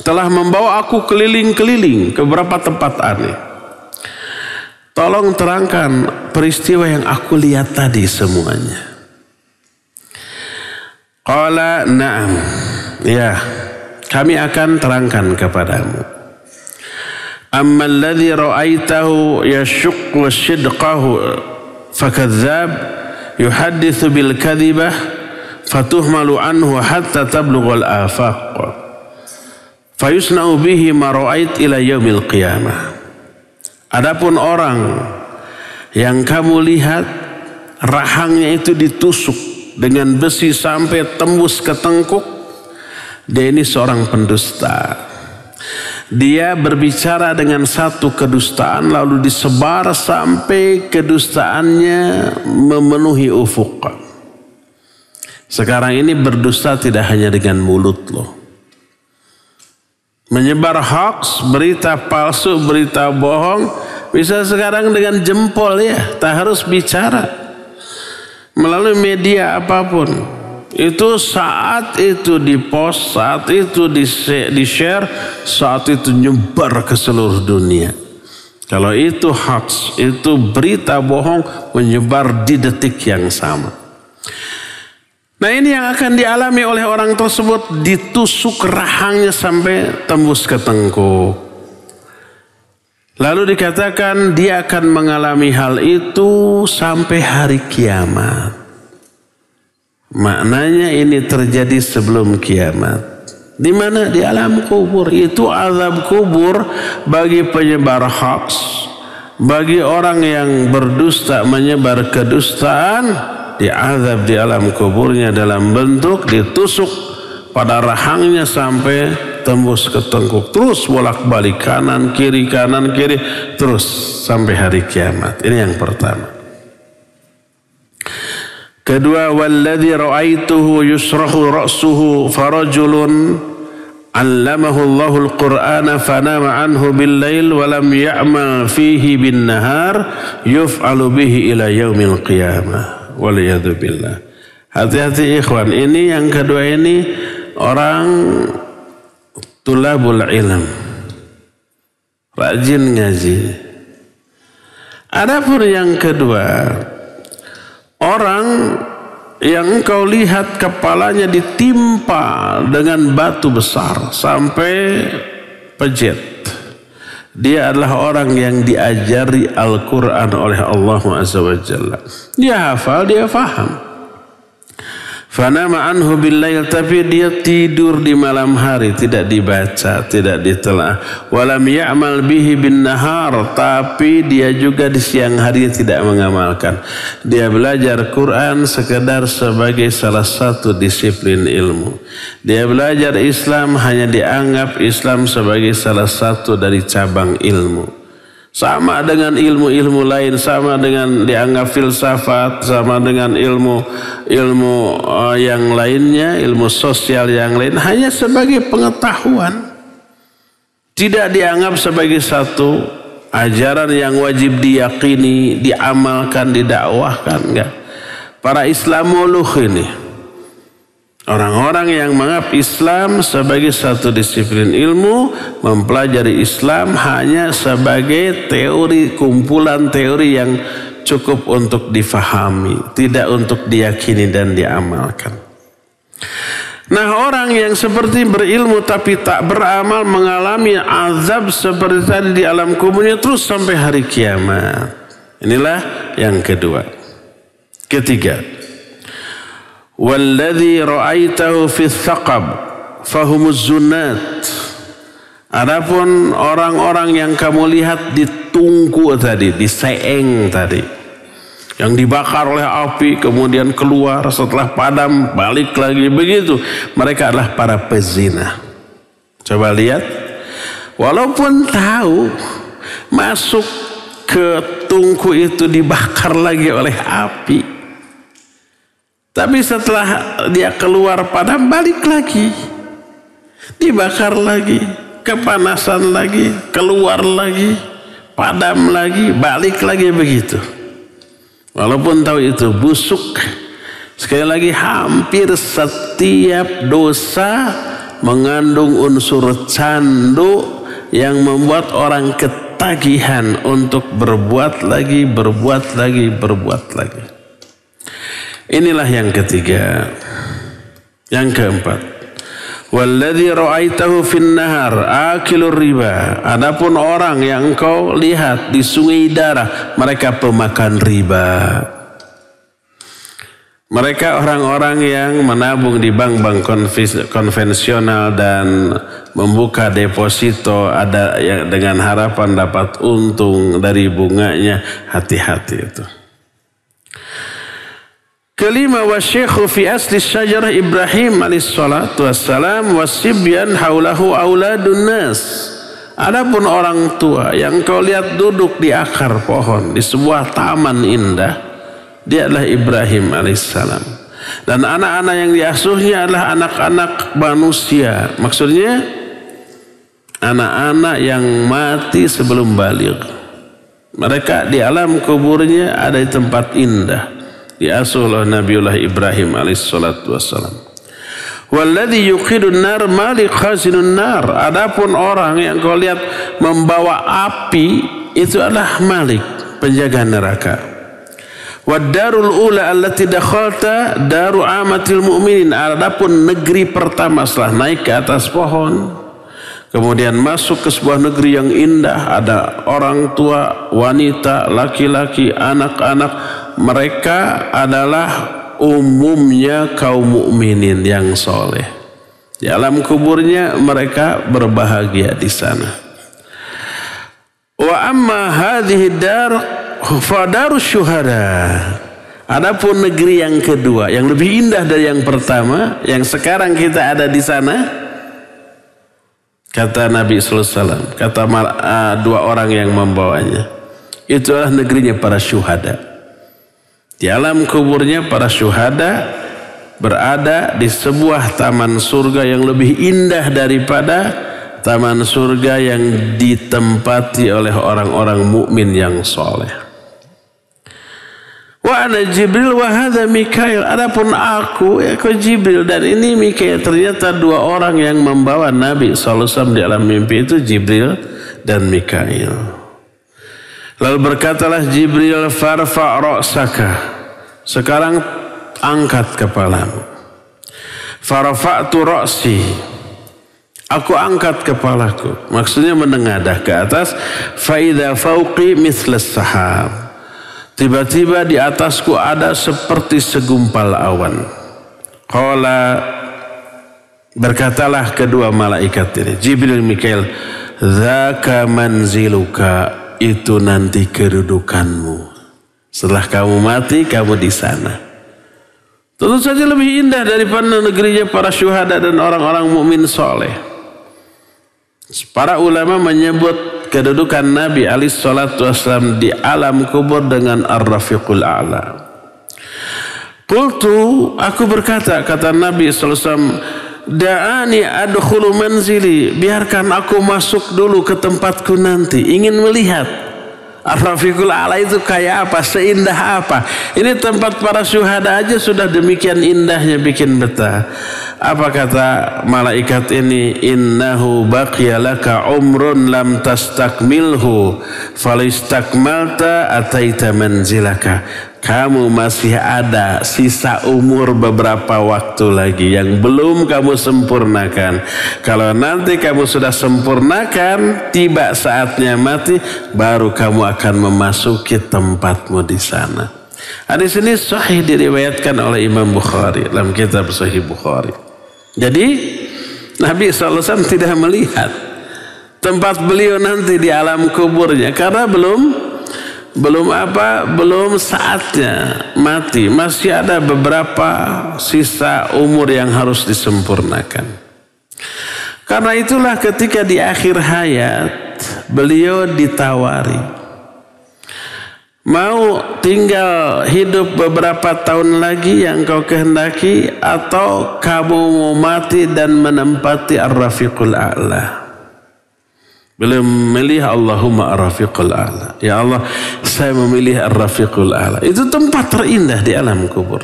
telah membawa aku keliling-keliling ke beberapa tempat aneh. Tolong terangkan peristiwa yang aku lihat tadi semuanya. Qala na'am. Ya, kami akan terangkan kepadamu. Amma alladhi ra'aitahu yashuqqu shidqahu fakadzab yuhaddithu bil kadhibah fatuhmalu anhu hatta tablughal afaq fayusna'u bihi ma ra'ait ila yaumil qiyamah. Adapun orang yang kamu lihat rahangnya itu ditusuk dengan besi sampai tembus ke tengkuk, dia ini seorang pendusta. Dia berbicara dengan satu kedustaan lalu disebar sampai kedustaannya memenuhi ufuk. Sekarang ini berdusta tidak hanya dengan mulut loh. Menyebar hoax, berita palsu, berita bohong bisa sekarang dengan jempol ya, tak harus bicara. Melalui media apapun. Itu saat itu dipost, saat itu di-share, saat itu nyebar ke seluruh dunia. Kalau itu hoax, itu berita bohong menyebar di detik yang sama. Nah ini yang akan dialami oleh orang tersebut, ditusuk rahangnya sampai tembus ke tengkuk. Lalu dikatakan dia akan mengalami hal itu sampai hari kiamat. Maknanya ini terjadi sebelum kiamat. Di mana? Di alam kubur. Itu azab kubur bagi penyebar hoax, bagi orang yang berdusta menyebar kedustaan, diazab di alam kuburnya dalam bentuk ditusuk pada rahangnya sampai tembus ke tengkuk, terus bolak-balik kanan kiri terus sampai hari kiamat. Ini yang pertama. Kedua, walladzi ra'aituhu yusrahu ra'suhu farajulun 'allamahu Allahul Qur'ana fanama anhu bil-lail wa lam ya'mal fihi bin-nahar yuf'alu bihi ila yaumil qiyamah. Waliyadu billah. Hati-hati ikhwan, ini yang kedua ini orang tulabul ilm, rajin ngaji. Adapun yang kedua, orang yang engkau lihat kepalanya ditimpa dengan batu besar sampai pejit. Dia adalah orang yang diajari Al-Quran oleh Allah Azza wa Jalla. Dia hafal, dia faham. Fanama anhu bil-lail, tapi dia tidur di malam hari, tidak dibaca, tidak ditelaah. Walam ya'mal bihi bin-nahar, tapi dia juga di siang hari tidak mengamalkan. Dia belajar Quran sekedar sebagai salah satu disiplin ilmu. Dia belajar Islam hanya dianggap Islam sebagai salah satu dari cabang ilmu. Sama dengan ilmu-ilmu lain, sama dengan dianggap filsafat, sama dengan ilmu yang lainnya, ilmu sosial yang lain, hanya sebagai pengetahuan. Tidak dianggap sebagai satu ajaran yang wajib diyakini, diamalkan, didakwahkan. Enggak. Para Islamuluh ini, orang-orang yang menganggap Islam sebagai satu disiplin ilmu, mempelajari Islam hanya sebagai teori, kumpulan teori yang cukup untuk difahami, tidak untuk diyakini dan diamalkan. Nah, orang yang seperti berilmu tapi tak beramal mengalami azab seperti tadi di alam kuburnya terus sampai hari kiamat. Inilah yang kedua. Ketiga, walladzi ra'aitahu fi tsaqab fahumuz zunat. Adapun orang-orang yang kamu lihat di tungku tadi, di seeng tadi, yang dibakar oleh api kemudian keluar setelah padam balik lagi begitu, mereka adalah para pezina. Coba lihat, walaupun tahu masuk ke tungku itu dibakar lagi oleh api, tapi setelah dia keluar padam, balik lagi, dibakar lagi, kepanasan lagi, keluar lagi, padam lagi, balik lagi, begitu. Walaupun tahu itu busuk. Sekali lagi, hampir setiap dosa mengandung unsur candu yang membuat orang ketagihan untuk berbuat lagi, berbuat lagi, berbuat lagi. Inilah yang ketiga. Yang keempat, walladzi ra'aitahu fin nahar akilur riba. Adapun orang yang engkau lihat di sungai darah, mereka pemakan riba. Mereka orang-orang yang menabung di bank-bank konvensional dan membuka deposito ada yang dengan harapan dapat untung dari bunganya. Hati-hati itu. Kelima, wasyekhu fi asli syajarah Ibrahim alaihissalatu wassalam wasibyan haulahu auladun nas. Adapun orang tua yang kau lihat duduk di akar pohon di sebuah taman indah, dia adalah Ibrahim alaihissalam. Dan anak-anak yang diasuhnya adalah anak-anak manusia. Maksudnya anak-anak yang mati sebelum baligh. Mereka di alam kuburnya ada di tempat indah, diasuh oleh Nabiullah Ibrahim alaihissalatu wassalam. Walladzi yuqidun nar mali khazinun nar. Adapun orang yang kau lihat membawa api, itu adalah Malik, penjaga neraka. Wadarul ula allati dakhalta daru amatil mu'minin. Adapun negeri pertama setelah naik ke atas pohon, kemudian masuk ke sebuah negeri yang indah, ada orang tua, wanita, laki-laki, anak-anak. Mereka adalah umumnya kaum mukminin yang soleh. Di alam kuburnya mereka berbahagia di sana. Wa amma hadhihi dar fadarus syuhada. Adapun negeri yang kedua yang lebih indah dari yang pertama, yang sekarang kita ada di sana, kata Nabi sallallahu alaihi wasallam, kata dua orang yang membawanya, itu adalah negerinya para syuhada. Di alam kuburnya para syuhada berada di sebuah taman surga yang lebih indah daripada taman surga yang ditempati oleh orang-orang mukmin yang soleh. Wa ana Jibril wa hadha Mikail. Adapun aku Jibril dan ini Mikail. Ternyata dua orang yang membawa Nabi SAW di alam mimpi itu Jibril dan Mikail. Lalu berkatalah Jibril, farfa' ra'saka. Sekarang angkat kepalamu. Farafa'tu ra'si. Aku angkat kepalaku. Maksudnya menengadah ke atas. Fa'idha fauqi mithlas sahab. Tiba-tiba di atasku ada seperti segumpal awan. Qala, berkatalah kedua malaikat ini, Jibril dan Mikail, dzaka manziluka, itu nanti kedudukanmu. Setelah kamu mati, kamu di sana. Tentu saja lebih indah daripada negerinya para syuhada dan orang-orang mukmin soleh. Para ulama menyebut kedudukan Nabi alaihissalatu wassalam di alam kubur dengan ar-rafiqul a'la. Qultu, aku berkata, kata Nabi sallallahu alaihi wasallam, da'ani adkhulu manzili, biarkan aku masuk dulu ke tempatku nanti, ingin melihat ar-rafiqul a'la itu kayak apa, seindah apa. Ini tempat para syuhada aja sudah demikian indahnya, bikin betah. Apa kata malaikat ini? Innahu baqiya laka umrun lam tastakmilhu falistakmalta ataita manzilaka. Kamu masih ada sisa umur beberapa waktu lagi yang belum kamu sempurnakan. Kalau nanti kamu sudah sempurnakan, tiba saatnya mati, baru kamu akan memasuki tempatmu di sana. Hadis ini sahih diriwayatkan oleh Imam Bukhari dalam kitab Sahih Bukhari. Jadi Nabi SAW tidak melihat tempat beliau nanti di alam kuburnya karena belum saatnya mati, masih ada beberapa sisa umur yang harus disempurnakan. Karena itulah ketika di akhir hayat beliau ditawari, mau tinggal hidup beberapa tahun lagi yang kau kehendaki, atau kamu mau mati dan menempati Ar-Rafiqul A'la. Beliau memilih Allahumma Ar-Rafiqul A'la. Ya Allah, saya memilih Ar-Rafiqul A'la. Itu tempat terindah di alam kubur.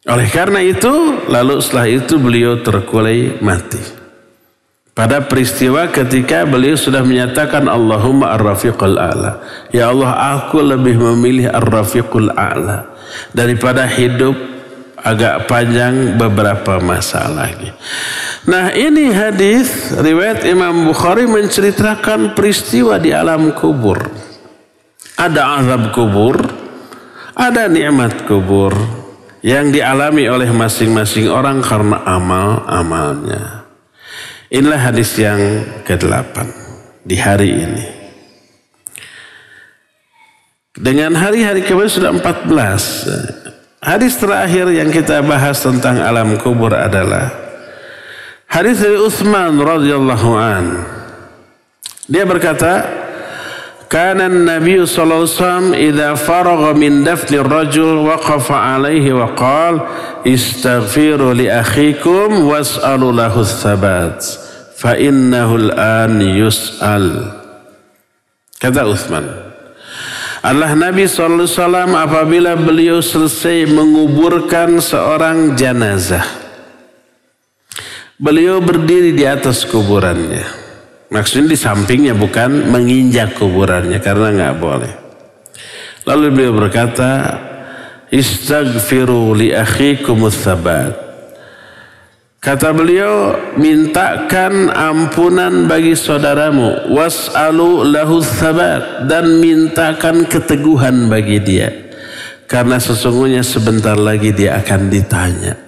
Oleh karena itu, lalu setelah itu beliau terkulai mati. Pada peristiwa ketika beliau sudah menyatakan Allahumma Ar-Rafiqul A'la. Ya Allah, aku lebih memilih Ar-Rafiqul A'la daripada hidup agak panjang beberapa masa lagi. Nah, ini hadis riwayat Imam Bukhari menceritakan peristiwa di alam kubur. Ada azab kubur, ada nikmat kubur yang dialami oleh masing-masing orang karena amal-amalnya. Inilah hadis yang ke-8 di hari ini. Dengan hari-hari kemarin sudah 14. Hadis terakhir yang kita bahas tentang alam kubur adalah hadis dari Utsman radhiyallahu an. Dia berkata, kana an-nabiy sallallahu alaihi wasallam idza faragha min dafni ar-rajul waqafa alaihi wa qala istaghfiru li akhikum was'alu lahu ats-tsabat fa innahu al-an yus'al. Kata Utsman, Allah Nabi sallallahu alaihi wasallam apabila beliau selesai menguburkan seorang jenazah, beliau berdiri di atas kuburannya. Maksudnya di sampingnya, bukan menginjak kuburannya, karena nggak boleh. Lalu beliau berkata, istaghfiru li akhikum ats-tsabat. Kata beliau, mintakan ampunan bagi saudaramu, was'alu lahu ats-tsabat, dan mintakan keteguhan bagi dia, karena sesungguhnya sebentar lagi dia akan ditanya.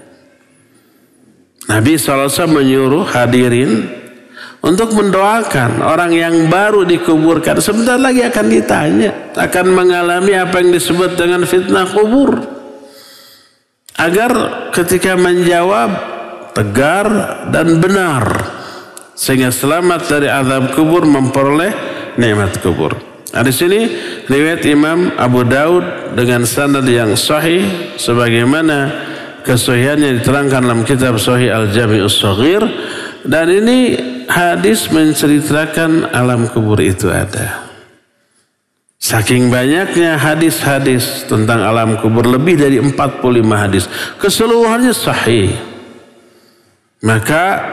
Nabi SAW menyuruh hadirin untuk mendoakan orang yang baru dikuburkan, sebentar lagi akan ditanya, akan mengalami apa yang disebut dengan fitnah kubur, agar ketika menjawab tegar dan benar, sehingga selamat dari azab kubur, memperoleh nikmat kubur. Di sini riwayat Imam Abu Daud dengan sanad yang sahih, sebagaimana kesahihannya diterangkan dalam kitab Sahih Al-Jami'us Shaghir. Dan ini hadis menceritakan alam kubur itu ada. Saking banyaknya hadis-hadis tentang alam kubur, lebih dari 45 hadis, keseluruhannya sahih. Maka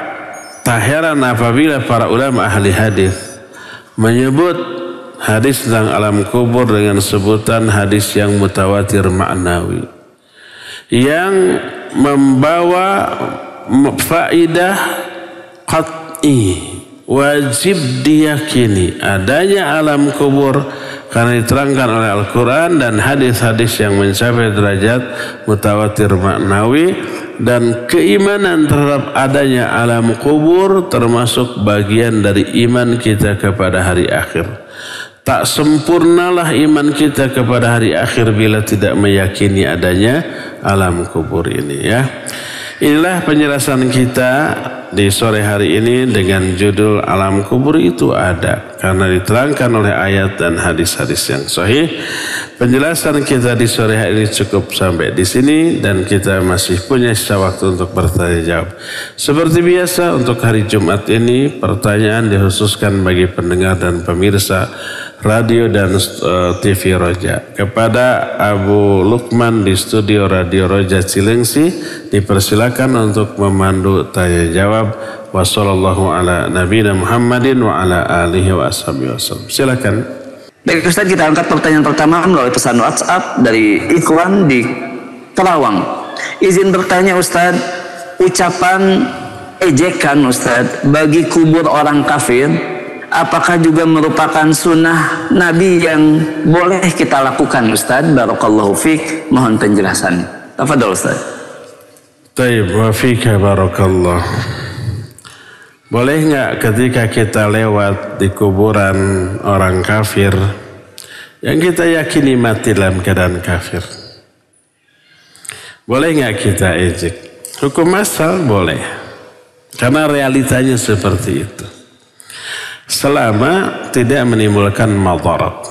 tak heran apabila para ulama ahli hadis menyebut hadis tentang alam kubur dengan sebutan hadis yang mutawatir maknawi, yang membawa faidah qat'i, wajib diyakini adanya alam kubur karena diterangkan oleh Al-Quran dan hadis-hadis yang mencapai derajat mutawatir maknawi. Dan keimanan terhadap adanya alam kubur termasuk bagian dari iman kita kepada hari akhir. Tak sempurnalah iman kita kepada hari akhir bila tidak meyakini adanya alam kubur ini, ya. Inilah penjelasan kita di sore hari ini dengan judul alam kubur itu ada, karena diterangkan oleh ayat dan hadis-hadis yang sahih. Penjelasan kita di sore hari ini cukup sampai di sini, dan kita masih punya sisa waktu untuk bertanya jawab. Seperti biasa untuk hari Jumat ini, pertanyaan dikhususkan bagi pendengar dan pemirsa radio dan TV Roja. Kepada Abu Lukman di studio Radio Roja Cilengsi, dipersilakan untuk memandu tanya jawab. Wassallallahu ala nabiyina Muhammadin wa ala alihi wa ashabihi wasallam. Silakan. Baik Ustaz, kita angkat pertanyaan pertama melalui pesan WhatsApp dari Ikhwan di Kerawang. Izin bertanya Ustaz, ucapan ejekan Ustaz bagi kubur orang kafir, apakah juga merupakan sunnah Nabi yang boleh kita lakukan Ustaz? Barakallahu fiik, mohon penjelasannya. Tafadhol Ustaz. Taib wa fika barakallah. Boleh nggak ketika kita lewat di kuburan orang kafir yang kita yakini mati dalam keadaan kafir, boleh nggak kita ejek? Hukum asal boleh. Karena realitanya seperti itu. Selama tidak menimbulkan madarat.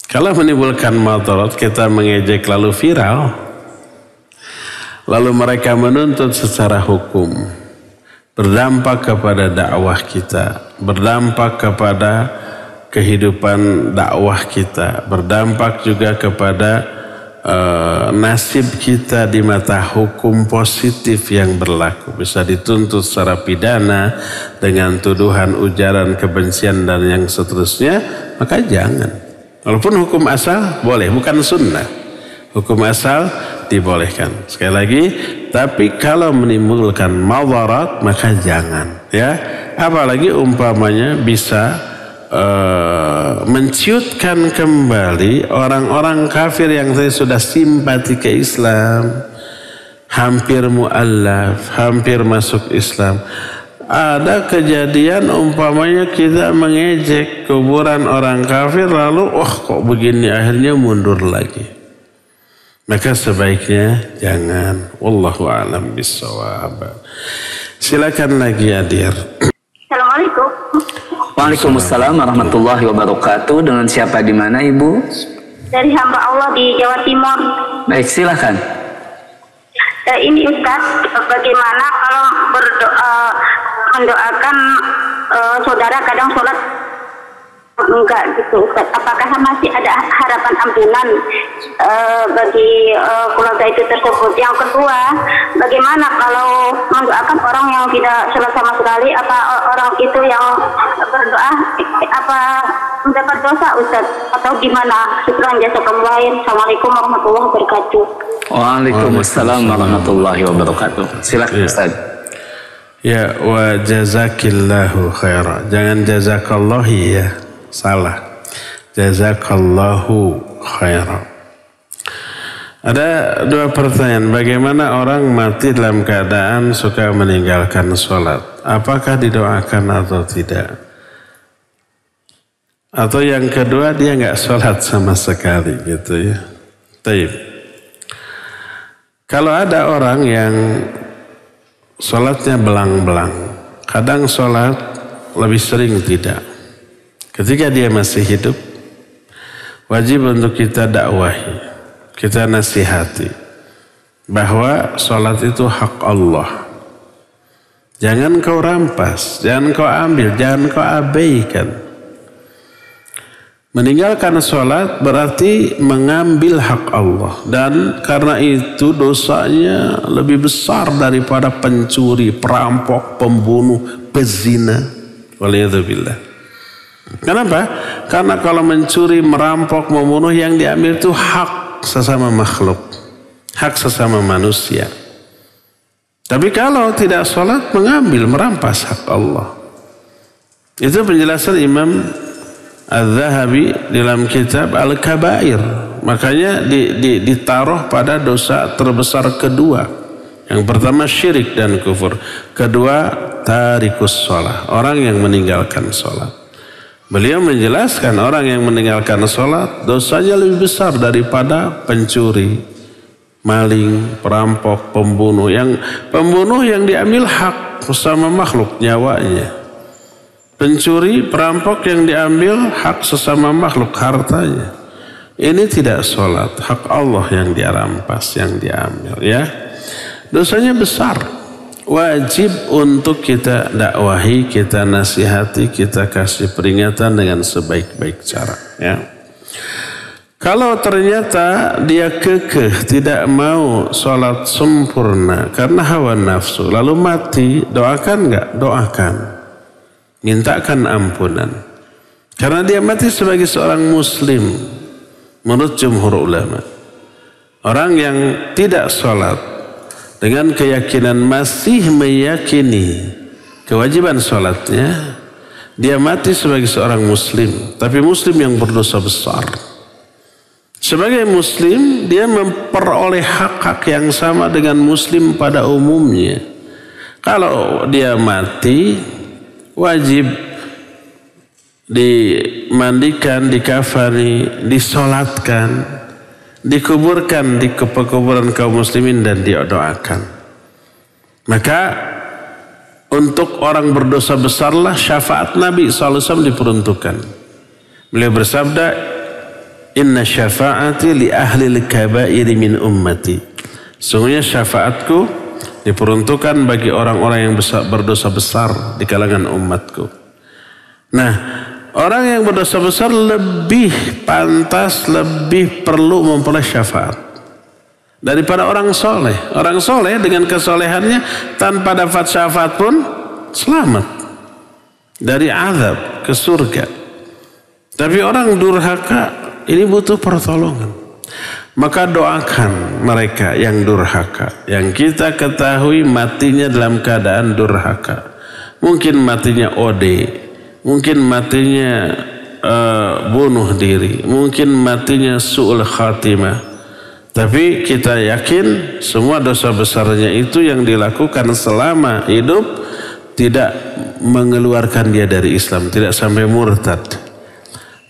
Kalau menimbulkan madarat, kita mengejek lalu viral, lalu mereka menuntut secara hukum, berdampak kepada dakwah kita, berdampak kepada kehidupan dakwah kita, berdampak juga kepada nasib kita di mata hukum positif yang berlaku. Bisa dituntut secara pidana dengan tuduhan, ujaran, kebencian dan yang seterusnya, maka jangan. Walaupun hukum asal boleh, bukan sunnah. Hukum asal dibolehkan. Sekali lagi, tapi kalau menimbulkan madarat maka jangan, ya. Apalagi umpamanya bisa menciutkan kembali orang-orang kafir yang tadi sudah simpati ke Islam, hampir mu'allaf, hampir masuk Islam. Ada kejadian umpamanya kita mengejek kuburan orang kafir, lalu kok begini, akhirnya mundur lagi. Maka sebaiknya jangan. Wallahu a'lam bishawab. Silakan lagi Adir. Assalamualaikum. Waalaikumsalam warahmatullahi wabarakatuh. Dengan siapa di mana Ibu? Dari hamba Allah di Jawa Timur. Baik, silakan. Ini Ustaz, bagaimana kalau mendoakan saudara kadang sholat enggak gitu Ustaz? Apakah masih ada harapan ampunan bagi keluarga itu tersebut? Yang kedua, bagaimana kalau mendoakan orang yang tidak sholat sama sekali? Apa orang itu yang berdoa apa mendapat dosa Ustaz? Atau gimana? Syukran jazakallahu. Assalamualaikum warahmatullahi wabarakatuh. Waalaikumsalam warahmatullahi wabarakatuh. Silakan Ustaz. Ya, wa jazakillahu khairan. Jangan jazakallahu ya. Salah. Jazakallahu khairan. Ada dua pertanyaan. Bagaimana orang mati dalam keadaan suka meninggalkan sholat? Apakah didoakan atau tidak? Atau yang kedua dia nggak sholat sama sekali gitu ya. Taib. Kalau ada orang yang sholatnya belang-belang, kadang sholat lebih sering tidak. Ketika dia masih hidup, wajib untuk kita dakwahi, kita nasihati bahwa sholat itu hak Allah. Jangan kau rampas, jangan kau ambil, jangan kau abaikan. Meninggalkan sholat berarti mengambil hak Allah. Dan karena itu dosanya lebih besar daripada pencuri, perampok, pembunuh, pezina. Waliyadzubillah. Kenapa? Karena kalau mencuri, merampok, membunuh, yang diambil itu hak sesama makhluk. Hak sesama manusia. Tapi kalau tidak sholat, mengambil, merampas hak Allah. Itu penjelasan Imam Az-Zahabi dalam kitab Al-Kabair. Makanya ditaruh pada dosa terbesar kedua. Yang pertama syirik dan kufur. Kedua tarikus sholat, orang yang meninggalkan sholat. Beliau menjelaskan orang yang meninggalkan sholat dosanya lebih besar daripada pencuri, maling, perampok, pembunuh. Yang pembunuh yang diambil hak bersama makhluk, nyawanya. Pencuri, perampok yang diambil hak sesama makhluk, hartanya. Ini tidak sholat, hak Allah yang dia rampas, yang diambil, ya. Dosanya besar. Wajib untuk kita dakwahi, kita nasihati, kita kasih peringatan dengan sebaik-baik cara, ya. Kalau ternyata dia kekeh tidak mau sholat sempurna karena hawa nafsu, lalu mati, doakan enggak? Doakan. Mintakan ampunan. Karena dia mati sebagai seorang muslim menurut jumhur ulama. Orang yang tidak sholat dengan keyakinan masih meyakini kewajiban sholatnya, dia mati sebagai seorang muslim, tapi muslim yang berdosa besar. Sebagai muslim, dia memperoleh hak-hak yang sama dengan muslim pada umumnya. Kalau dia mati, wajib dimandikan, dikafani, disolatkan, dikuburkan di pekuburan kaum muslimin dan didoakan. Maka untuk orang berdosa besarlah syafaat Nabi SAW diperuntukkan. Beliau bersabda, inna syafa'ati li ahli al-kabairi min ummati. Sungguhnya syafaatku diperuntukkan bagi orang-orang yang berdosa besar di kalangan umatku. Nah, orang yang berdosa besar lebih pantas, lebih perlu memperoleh syafaat daripada orang soleh. Orang soleh dengan kesolehannya tanpa dapat syafaat pun selamat dari azab ke surga. Tapi orang durhaka ini butuh pertolongan. Maka doakan mereka yang durhaka, yang kita ketahui matinya dalam keadaan durhaka. Mungkin matinya OD, mungkin matinya bunuh diri, mungkin matinya su'ul khatimah. Tapi kita yakin semua dosa besarnya itu yang dilakukan selama hidup tidak mengeluarkan dia dari Islam, tidak sampai murtad.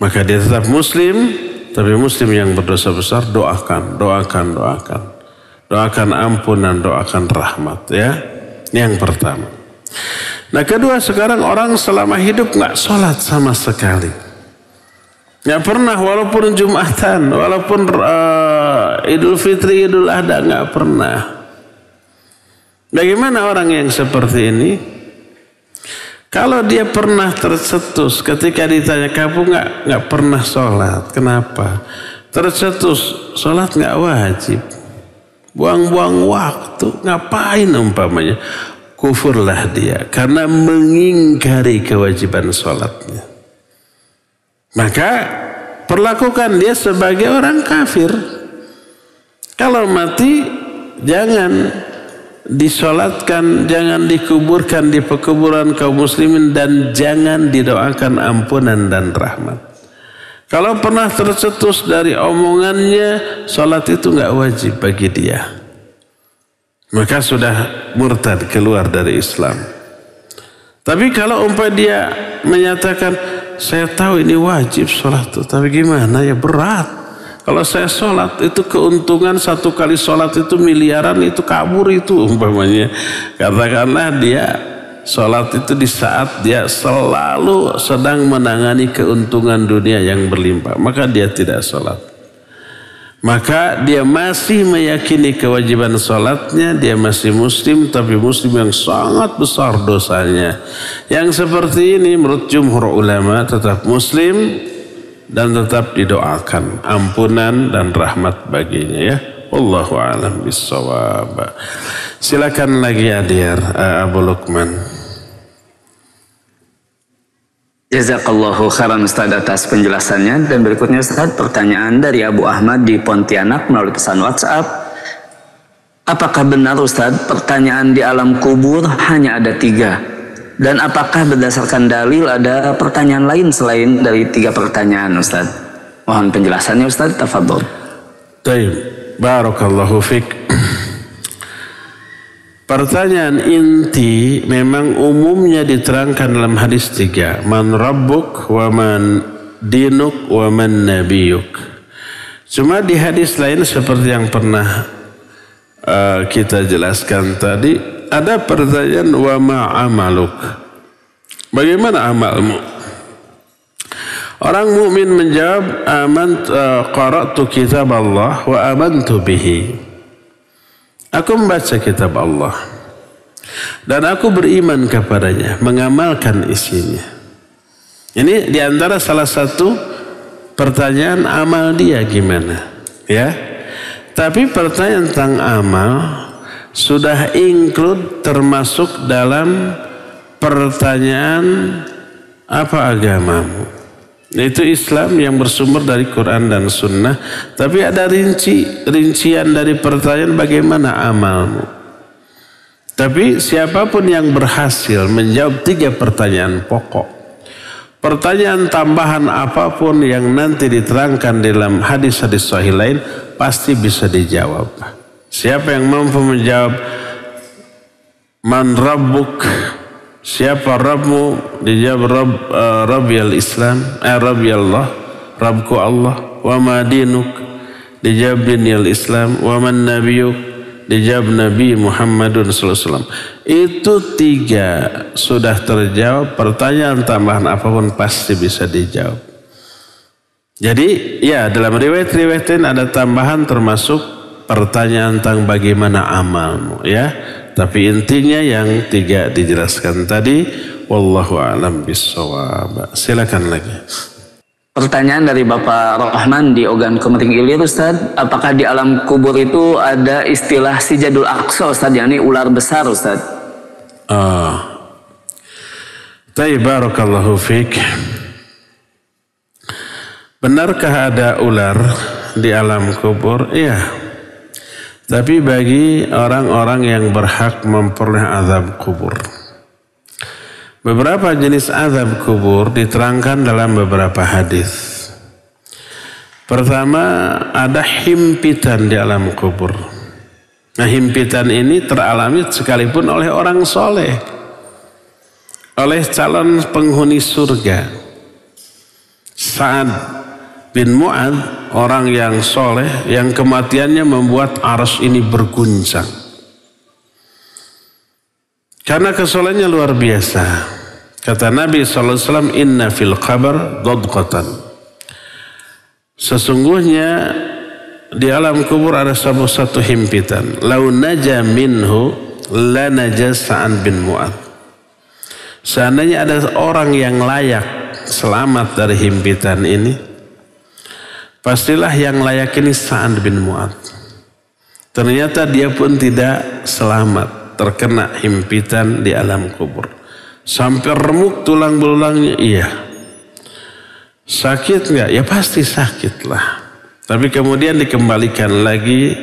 Maka dia tetap muslim. Tapi muslim yang berdosa besar doakan ampunan, doakan rahmat ya. Yang pertama. Nah kedua, sekarang orang selama hidup nggak sholat sama sekali. Nggak pernah, walaupun Jumatan, walaupun Idul Fitri, Idul Adha, nggak pernah. Bagaimana orang yang seperti ini? Kalau dia pernah tercetus ketika ditanya, kamu nggak pernah sholat, kenapa? Tercetus, sholat nggak wajib, buang-buang waktu, ngapain umpamanya? Kufurlah dia karena mengingkari kewajiban sholatnya. Maka perlakukan dia sebagai orang kafir. Kalau mati jangan disolatkan, jangan dikuburkan di pekuburan kaum muslimin, dan jangan didoakan ampunan dan rahmat. Kalau pernah tercetus dari omongannya, solat itu nggak wajib bagi dia, maka sudah murtad, keluar dari Islam. Tapi kalau dia menyatakan, saya tahu ini wajib solat tuh, tapi gimana ya, berat. Kalau saya sholat itu keuntungan satu kali sholat itu miliaran, itu kabur itu umpamanya. Katakanlah dia sholat itu di saat dia selalu sedang menangani keuntungan dunia yang berlimpah, maka dia tidak sholat. Maka dia masih meyakini kewajiban sholatnya, dia masih muslim, tapi muslim yang sangat besar dosanya. Yang seperti ini menurut jumhur ulama tetap muslim dan tetap didoakan ampunan dan rahmat baginya ya. Wallahu a'lam bissawab. Silakan lagi hadir Abu Lukman. Jazakallahu khairan Ustaz atas penjelasannya. Dan berikutnya Ustaz, pertanyaan dari Abu Ahmad di Pontianak melalui pesan WhatsApp. Apakah benar Ustaz pertanyaan di alam kubur hanya ada 3? Dan apakah berdasarkan dalil ada pertanyaan lain selain dari 3 pertanyaan Ustaz? Mohon penjelasannya Ustaz, tafadhol. Baik, barakallahu fik. Pertanyaan inti memang umumnya diterangkan dalam hadis 3. Man rabbuk wa man dinuk wa man nabiyuk. Cuma di hadis lain seperti yang pernah kita jelaskan tadi, ada pertanyaan wa ma'amaluk. Bagaimana amalmu? Orang mukmin menjawab, qara'tu kitab Allah wa amantu bihi. Aku membaca kitab Allah dan aku beriman kepadanya, mengamalkan isinya. Ini diantara salah satu pertanyaan amal dia gimana, ya. Tapi pertanyaan tentang amal sudah include termasuk dalam pertanyaan apa agamamu. Itu Islam yang bersumber dari Quran dan Sunnah. Tapi ada rincian dari pertanyaan bagaimana amalmu. Tapi siapapun yang berhasil menjawab 3 pertanyaan pokok, pertanyaan tambahan apapun yang nanti diterangkan dalam hadis-hadis sahih lain pasti bisa dijawab. Siapa yang mampu menjawab man rabbuk, siapa Rabbmu, dijawab Rabbi al-Islam, Rabbi Allah, Rabbku Allah. Wa ma dinuk, dijawab dini al-Islam. Wa man nabiyuk, dijawab Nabi Muhammadun SAW. Itu 3 sudah terjawab, pertanyaan tambahan apapun pasti bisa dijawab. Jadi ya dalam riwayat-riwayat lain ada tambahan termasuk pertanyaan tentang bagaimana amalmu ya. Tapi intinya yang 3 dijelaskan tadi. Wallahu a'lam bissawab. Silakan lagi. Pertanyaan dari Bapak Rahman di Ogan Komering Ilir, Ustaz. Apakah di alam kubur itu ada istilah Sijadul Aqsa, Ustaz, yakni ular besar, Ustaz? Tayyib, barakallahu fiik. Benarkah ada ular di alam kubur? Iya. Tapi bagi orang-orang yang berhak memperoleh azab kubur. Beberapa jenis azab kubur diterangkan dalam beberapa hadis. Pertama, ada himpitan di alam kubur. Nah, himpitan ini teralami sekalipun oleh orang soleh, oleh calon penghuni surga. Sa'ad bin Mu'adz, orang yang soleh, yang kematiannya membuat arsy ini berguncang. Karena kesolehannya luar biasa. Kata Nabi SAW, inna fil qabr dadqatan. Sesungguhnya di alam kubur ada satu himpitan. Lau naja minhu la naja Sa'ad bin Mu'adz. Seandainya ada orang yang layak selamat dari himpitan ini, pastilah yang layak ini Sa'ad bin Mu'adz. Ternyata dia pun tidak selamat, terkena himpitan di alam kubur. Sampai remuk tulang belulangnya, iya. Sakit enggak? Ya pasti sakit lah. Tapi kemudian dikembalikan lagi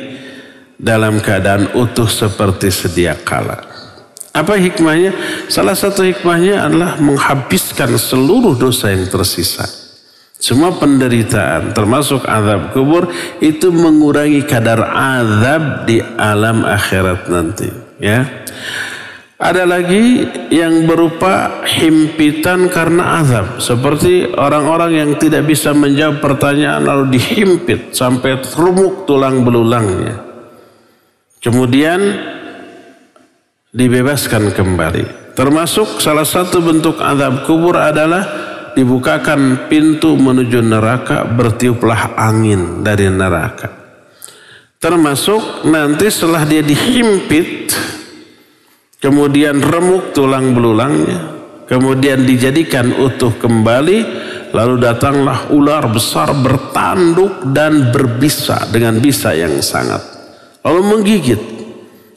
dalam keadaan utuh seperti sedia kala. Apa hikmahnya? Salah satu hikmahnya adalah menghabiskan seluruh dosa yang tersisa. Semua penderitaan termasuk azab kubur itu mengurangi kadar azab di alam akhirat nanti. Ya, ada lagi yang berupa himpitan karena azab, seperti orang-orang yang tidak bisa menjawab pertanyaan lalu dihimpit sampai remuk tulang belulangnya, kemudian dibebaskan kembali. Termasuk salah satu bentuk azab kubur adalah dibukakan pintu menuju neraka, bertiuplah angin dari neraka. Termasuk nanti setelah dia dihimpit, kemudian remuk tulang belulangnya, kemudian dijadikan utuh kembali, lalu datanglah ular besar bertanduk dan berbisa dengan bisa yang sangat, lalu menggigit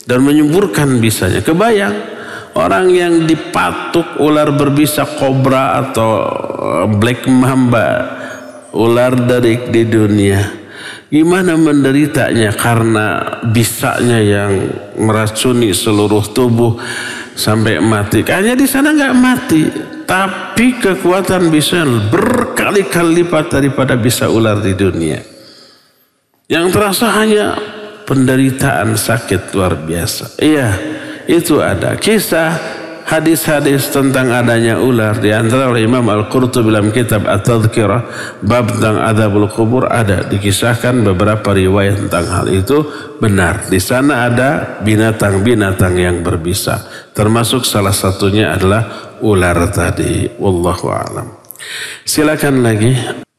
dan menyemburkan bisanya. Kebayang orang yang dipatuk ular berbisa kobra atau black mamba, ular dari di dunia, gimana menderitanya karena bisanya yang meracuni seluruh tubuh sampai mati. Hanya di sana nggak mati, tapi kekuatan bisanya berkali-kali lipat daripada bisa ular di dunia. Yang terasa hanya penderitaan sakit luar biasa. Iya, itu ada kisah hadis-hadis tentang adanya ular di antara oleh Imam Al-Qurtubi dalam kitab At-Tadhkirah bab tentang adzabul kubur, ada dikisahkan beberapa riwayat tentang hal itu benar. Di sana ada binatang-binatang yang berbisa, termasuk salah satunya adalah ular tadi. Wallahu a'lam. Silakan lagi.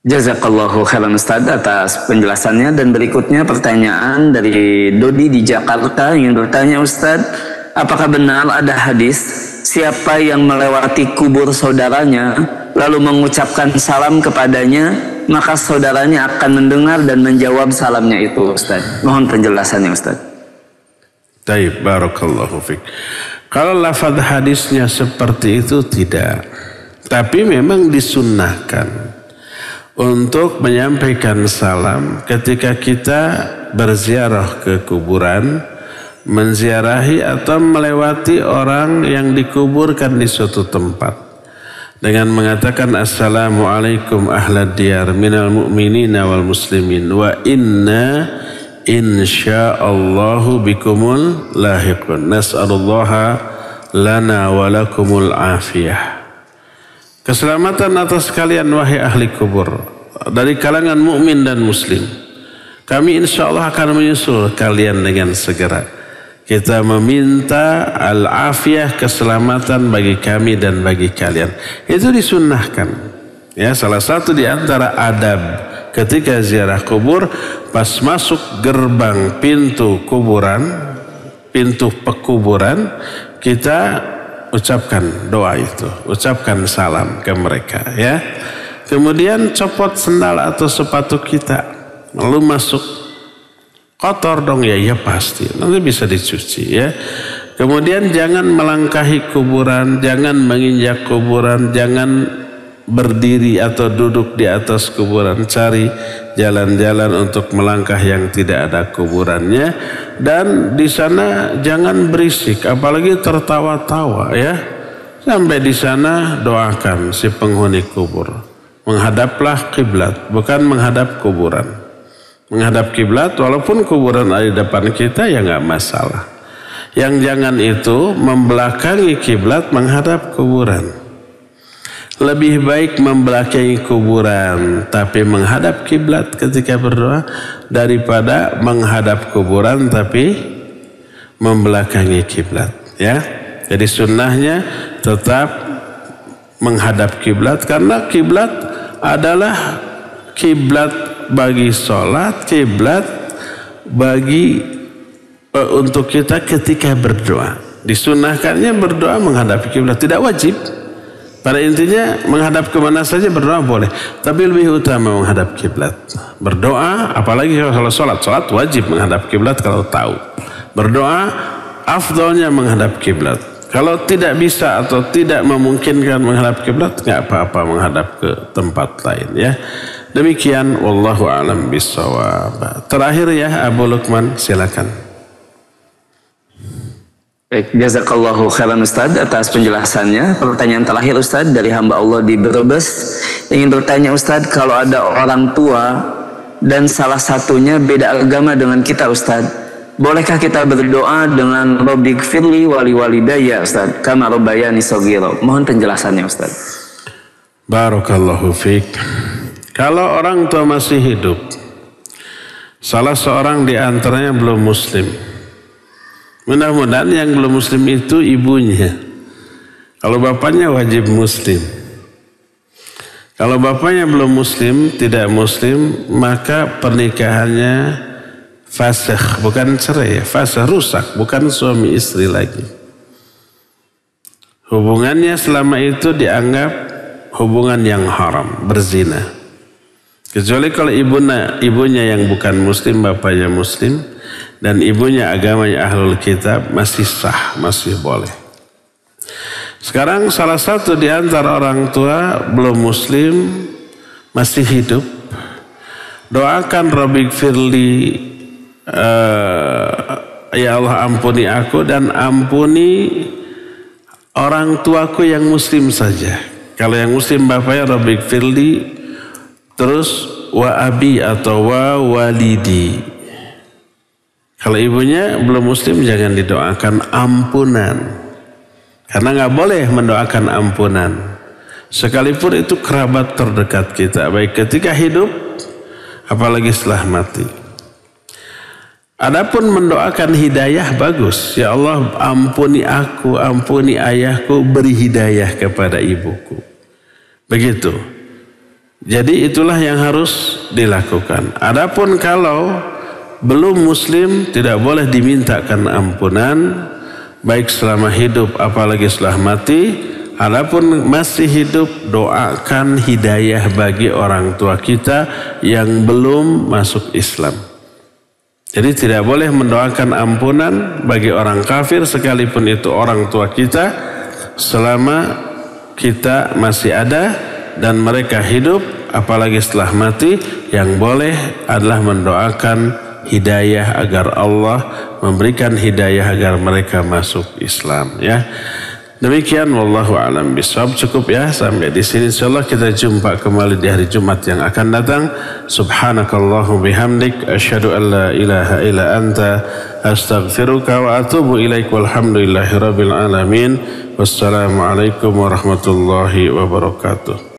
Jazakallahu khairan Ustaz atas penjelasannya. Dan berikutnya pertanyaan dari Dodi di Jakarta ingin bertanya, Ustaz, apakah benar ada hadis siapa yang melewati kubur saudaranya lalu mengucapkan salam kepadanya, maka saudaranya akan mendengar dan menjawab salamnya itu, Ustaz? Mohon penjelasannya, Ustaz. Taib, barakallahu fiik. Kalau lafaz hadisnya seperti itu tidak, tapi memang disunnahkan untuk menyampaikan salam ketika kita berziarah ke kuburan, menziarahi atau melewati orang yang dikuburkan di suatu tempat, dengan mengatakan assalamualaikum ahlad diyar minal mu'minina wal muslimin wa inna insyaallahu bikumul lahiqun nas'alullaha lana wa lakumul afiyah. Keselamatan atas kalian wahai ahli kubur dari kalangan mukmin dan muslim. Kami insya Allah akan menyusul kalian dengan segera. Kita meminta al-afiyah, keselamatan bagi kami dan bagi kalian. Itu disunnahkan. Ya, salah satu di antara adab ketika ziarah kubur, pas masuk gerbang pintu kuburan, pintu pekuburan, kita ucapkan doa itu, ucapkan salam ke mereka, ya. Kemudian copot sendal atau sepatu kita, lalu masuk. Kotor dong ya, ya pasti, nanti bisa dicuci, ya. Kemudian jangan melangkahi kuburan, jangan menginjak kuburan, jangan berdiri atau duduk di atas kuburan, cari jalan-jalan untuk melangkah yang tidak ada kuburannya. Dan di sana jangan berisik, apalagi tertawa-tawa, ya. Sampai di sana doakan si penghuni kubur, menghadaplah kiblat, bukan menghadap kuburan. Menghadap kiblat walaupun kuburan ada di depan kita ya nggak masalah. Yang jangan itu membelakangi kiblat menghadap kuburan. Lebih baik membelakangi kuburan tapi menghadap kiblat ketika berdoa daripada menghadap kuburan tapi membelakangi kiblat, ya. Jadi sunnahnya tetap menghadap kiblat karena kiblat adalah kiblat bagi sholat, kiblat bagi untuk kita ketika berdoa. Disunahkannya berdoa menghadap kiblat, tidak wajib. Pada intinya menghadap kemana saja berdoa boleh, tapi lebih utama menghadap kiblat. Berdoa, apalagi kalau sholat wajib menghadap kiblat kalau tahu. Berdoa afdalnya menghadap kiblat. Kalau tidak bisa atau tidak memungkinkan menghadap kiblat, nggak apa-apa menghadap ke tempat lain, ya. Demikian, wallahu a'lam bishawab. Terakhir ya, Abu Lukman, silakan. Baik, jazakallahu khairan Ustaz atas penjelasannya. Pertanyaan terakhir Ustaz dari hamba Allah di Brebes, ingin bertanya Ustaz, kalau ada orang tua dan salah satunya beda agama dengan kita Ustaz, bolehkah kita berdoa dengan Rabbi gfirli wali walidayya Ustaz kama rabbayani shaghira? Mohon penjelasannya Ustaz. Barakallahu fiik. Kalau orang tua masih hidup, salah seorang di antaranya belum muslim, mudah-mudahan yang belum muslim itu ibunya. Kalau bapaknya wajib muslim. Kalau bapaknya belum muslim, tidak muslim, maka pernikahannya fasakh, bukan cerai, fasakh, rusak, bukan suami istri lagi. Hubungannya selama itu dianggap hubungan yang haram, berzina. Kecuali kalau ibunya yang bukan muslim, bapaknya muslim, dan ibunya agamanya ahlul kitab, masih sah, masih boleh. Sekarang salah satu di antara orang tua belum muslim, masih hidup, doakan Rabbi gfirli, ya Allah ampuni aku dan ampuni orang tuaku yang muslim saja. Kalau yang muslim bapaknya Rabbi gfirli, terus wa abi atau wa walidi. Kalau ibunya belum muslim jangan didoakan ampunan. Karena nggak boleh mendoakan ampunan. Sekalipun itu kerabat terdekat kita, baik ketika hidup apalagi setelah mati. Adapun mendoakan hidayah bagus. Ya Allah ampuni aku, ampuni ayahku, beri hidayah kepada ibuku. Begitu. Jadi itulah yang harus dilakukan. Adapun kalau belum muslim tidak boleh dimintakan ampunan baik selama hidup apalagi setelah mati. Adapun masih hidup doakan hidayah bagi orang tua kita yang belum masuk Islam. Jadi tidak boleh mendoakan ampunan bagi orang kafir sekalipun itu orang tua kita selama kita masih ada dan mereka hidup, apalagi setelah mati. Yang boleh adalah mendoakan hidayah agar Allah memberikan hidayah agar mereka masuk Islam, ya. Demikian wallahu a'lam bishawab. Cukup ya sampai di sini. Insyaallah kita jumpa kembali di hari Jumat yang akan datang. Subhanakallahu bihamdik asyhadu an la ilaha illa anta astaghfiruka wa atubu ilaik. Walhamdulillahirabbil alamin. Wassalamualaikum warahmatullahi wabarakatuh.